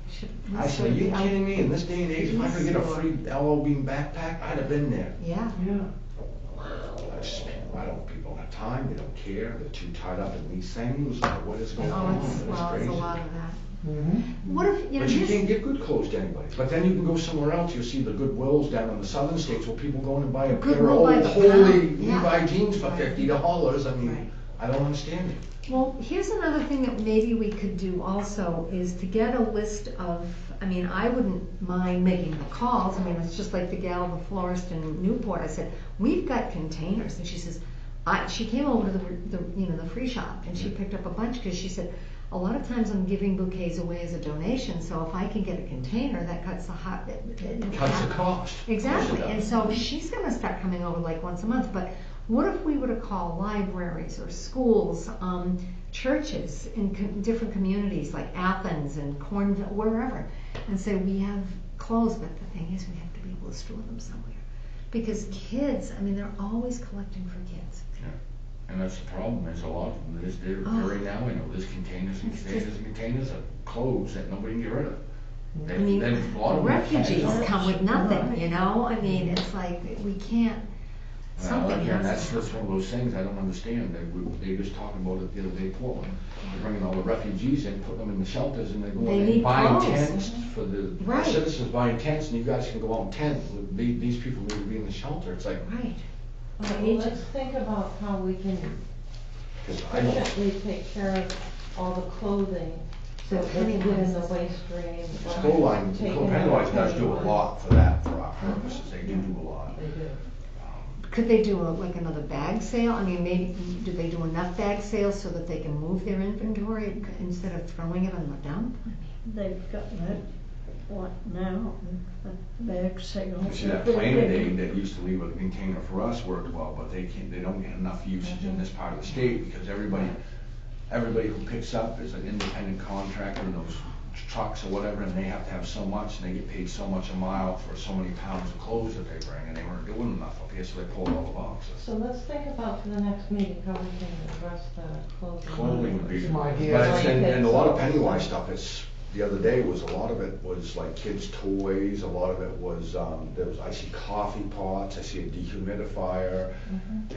should. I said, are you kidding me? In this day and age, if I could get a free LL Bean backpack, I'd have been there. Yeah. Yeah. People don't have time, they don't care, they're too tied up in these things, what is going on? Oh, It's it's crazy. a lot of that. What if, you know, But you here's- can't get good clothes to anybody. But then you can go somewhere else, you'll see the Goodwills down in the southern states where people go in and buy a pair of Goodwill by old the holy pound, yeah. Levi jeans for Right. $50. I Right. mean, I don't understand it. Well, here's another thing that maybe we could do also, is to get a list of, I mean, I wouldn't mind making the calls. I mean, it's just like the gal, the florist in Newport. I said, we've got containers. And she says, she came over to the free shop, and she picked up a bunch, because she said, a lot of times I'm giving bouquets away as a donation, so if I can get a container, that cuts the Cuts the cost. Exactly, Of course it and does. so she's gonna start coming over like once a month, but what if we were to call libraries or schools, churches in different communities like Athens and Cornville, wherever, and say, we have clothes, but the thing is, we have to be able to store them somewhere. Because kids, I mean, they're always collecting for kids. Yeah. And that's the problem, there's a lot of them, they're Oh. right now, I know, there's containers and It's containers just- and containers of clothes that nobody can get rid of. I mean, Then a lot of them refugees can't. come with nothing, you know, I mean, it's like, we can't, Well, something again, has to. that's one of those things I don't understand. They just talking about it the other day, Portland. They're bringing all the refugees in, putting them in the shelters, and they're They going need and buying clothes. tents for the Right. citizens, buying tents, and you guys can go out and tent. These people need to be in the shelter. It's like, Right. Well, let's think about how we can 'cause I don't, efficiently take care of all the clothing, so it doesn't get in the waste stream. School line, Taking Pennywise out does do a Pennywise. lot for that, for our purposes. They do a lot. They do. Could they do like another bag sale? I mean, maybe, do they do enough bag sales so that they can move their inventory instead of throwing it on the dump? They've got that, what now, a bag sale. You see that Plain that used to leave a container for us worked well, but they don't get enough usage in this part of the state because everybody who picks up is an independent contractor in those trucks or whatever, and they have to have so much, and they get paid so much a mile for so many pounds of clothes that they bring, and they weren't doing enough up here, so they pulled all the boxes. So let's think about for the next meeting, how we can address the clothing. Clothing would be, Some but ideas. it's, and a lot of Pennywise stuff, the other day was, a lot of it was like kids' toys, a lot of it was, I see coffee pots, I see a dehumidifier,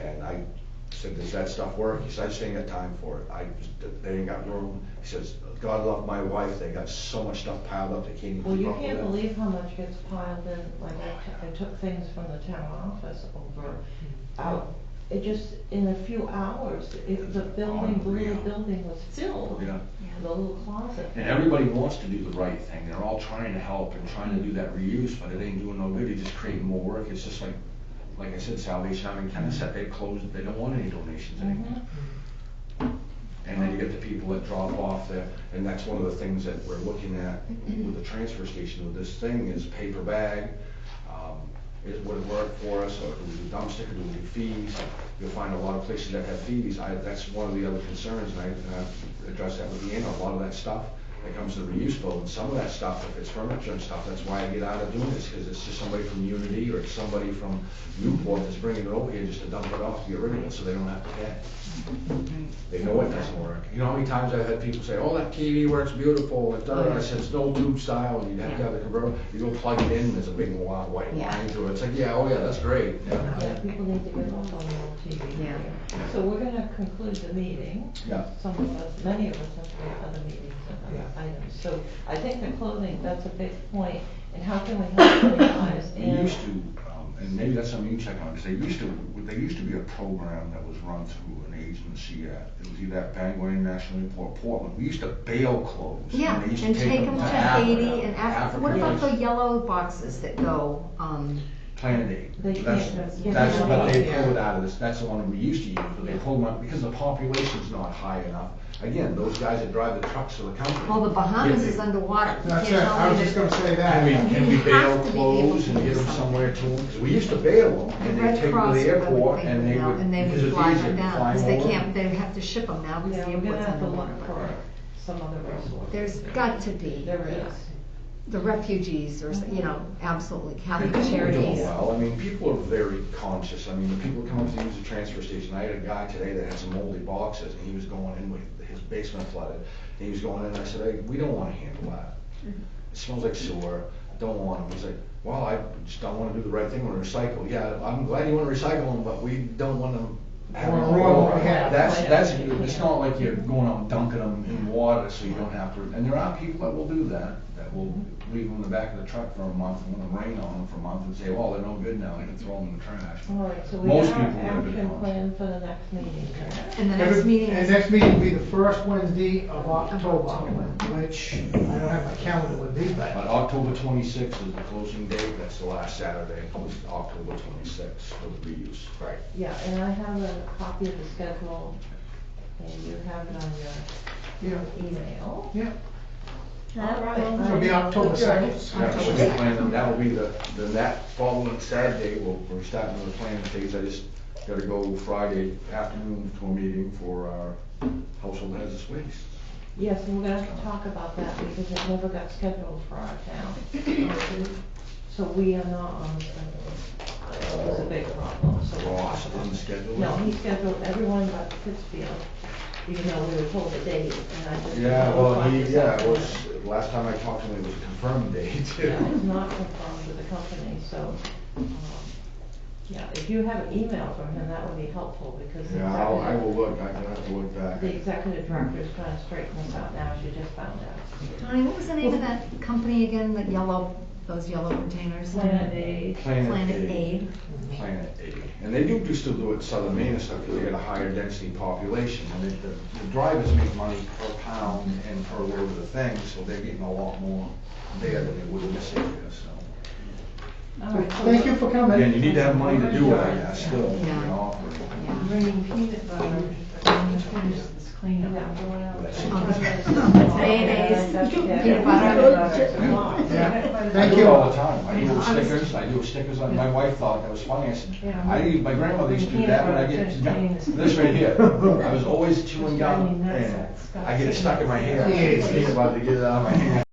and I said, does that stuff work? He said, I just ain't got time for it, they ain't got room. He says, God love my wife, they got so much stuff piled up, they can't even Well, keep you up with can't it. believe how much gets piled in, like I took things from the town office over, out, it just, in a few hours, the building, Unreal. blue building was filled. Yeah. The little closet. And everybody wants to do the right thing, they're all trying to help and trying to do that reuse, but it ain't doing no good, it's just creating more work. It's just like I said, Salvation Army kind of set, they closed, they don't want any donations anymore. And then you get the people that drop off there, and that's one of the things that we're looking at with the transfer station with this thing is paper bag. Would it work for us, or do we do dumpster, do we do fees? You'll find a lot of places that have fees. That's one of the other concerns, and I've addressed that with Deanna. A lot of that stuff that comes to the reuse boat, and some of that stuff, if it's furniture and stuff, that's why I get out of doing this, because it's just somebody from Unity or it's somebody from Newport that's bringing it over here just to dump it off to get rid of it, so they don't have to pay. They know it doesn't work. You know how many times I've had people say, oh, that TV works beautiful, and I said, it's no tube style, and you have to have the converter, you go plug it in, there's a big white line through it. It's like, yeah, oh yeah, that's great. Yeah, people need to get off on the old TV. Yeah. So we're gonna conclude the meeting. Yeah. Some of us, many of us have to go to other meetings and other items. So I think the clothing, that's a big point, and how can we help Pennywise? We used to, and maybe that's something you can check on, because there used to be a program that was run through an agency it was either at Bangor International Airport, Portland. We used to bail clothes. Yeah, they used and take them to Africa. Haiti and Africa. What about the places. yellow boxes that go, Planet Aid. They That's, can't- that's, but they Yeah. pulled it out of this, that's the one we used to use, but they pulled one, because the population's not high enough. Again, those guys that drive the trucks for the company. well, the Bahamas get is the- underwater. You That's can't it, tell I was me just that- gonna say Can that. we You bail have to be able clothes to and do get them something. somewhere to them? 'Cause we used to bail them, and The they'd Red take them to Cross the would airport, take and them they out, would, and they because would it's fly easier them to down, fly because them they over. can't, they have to ship them now, because Yeah, the we're gonna airport's have to look underwater. for some other resource. There's got to be. There is. The refugees, or, you know, absolutely, Catholic People are doing Charities. well. I mean, people are very conscious. I mean, the people come up to use the transfer station. I had a guy today that had some moldy boxes, and he was going in with his basement flooded. And he was going in, and I said, hey, we don't want to handle that. It smells like sewer. I don't want them. He's like, well, I just don't want to do the right thing. I want to recycle. Yeah, I'm glad you want to recycle them, but we don't want them having Wanna ruin what we have. That's it's not like you're going out and dunking them in water so you don't have to, and there are people that will do that, that will leave them in the back of the truck for a month, and when it rain on them for a month, and say, well, they're no good now, I can throw them in the trash. All right, so we Most got our people would have been action honest. plan for the next meeting. And the next meeting And is. next meeting will be the first Wednesday of October, which I don't have my calendar with me, But but October 26th is the closing date, that's the last Saturday, was October 26th for the reuse. right. Yeah, and I have a copy of the schedule, and you have it on your Yeah, email. yeah. That All right. will It'll be October 2nd. Yeah, so we're planning, that will be that following Saturday, we're starting the planning phase, I just gotta go Friday afternoon to a meeting for our household hazardous waste. Yes, and we're gonna have to talk about that because it never got scheduled for our town. So we are not on the schedule. It's a big problem, so we'll talk Ross about didn't it. schedule it? No, he scheduled everyone but Pittsfield, even though we were told the date, and I just. Yeah, well, notified he, this yeah, it afternoon. was, last time I talked to him, it was a confirmed date. Yeah, it's not confirmed with the company, so, yeah, if you have an email from him, that would be helpful, because the Yeah, I executive, will look, I can have to look back. the executive director is trying to straighten this out now, she just found out. Donnie, what was the name of that company again, that yellow, those yellow containers? Planet Aid. Planet Aid. Planet Aid. And they do still do it in southern Maine and stuff, because they got a higher density population, and the drivers make money per pound and per load of the thing, so they're getting a lot more there than they would in this area, so. All right, so Thank you for coming. Again, you need to have money to do it, I guess, still, you Yeah. know. Bringing peanut butter, when you finish this cleanup. Mayonnaise, peanut butter. Yeah. I Thank do it you. all the time, I do stickers, on my wife thought that was funny, I said, my grandmother used to do that when I get, this right here, I was always chewing gum, and I get it stuck in my hair, Yes. peanut butter to get it out of my hair.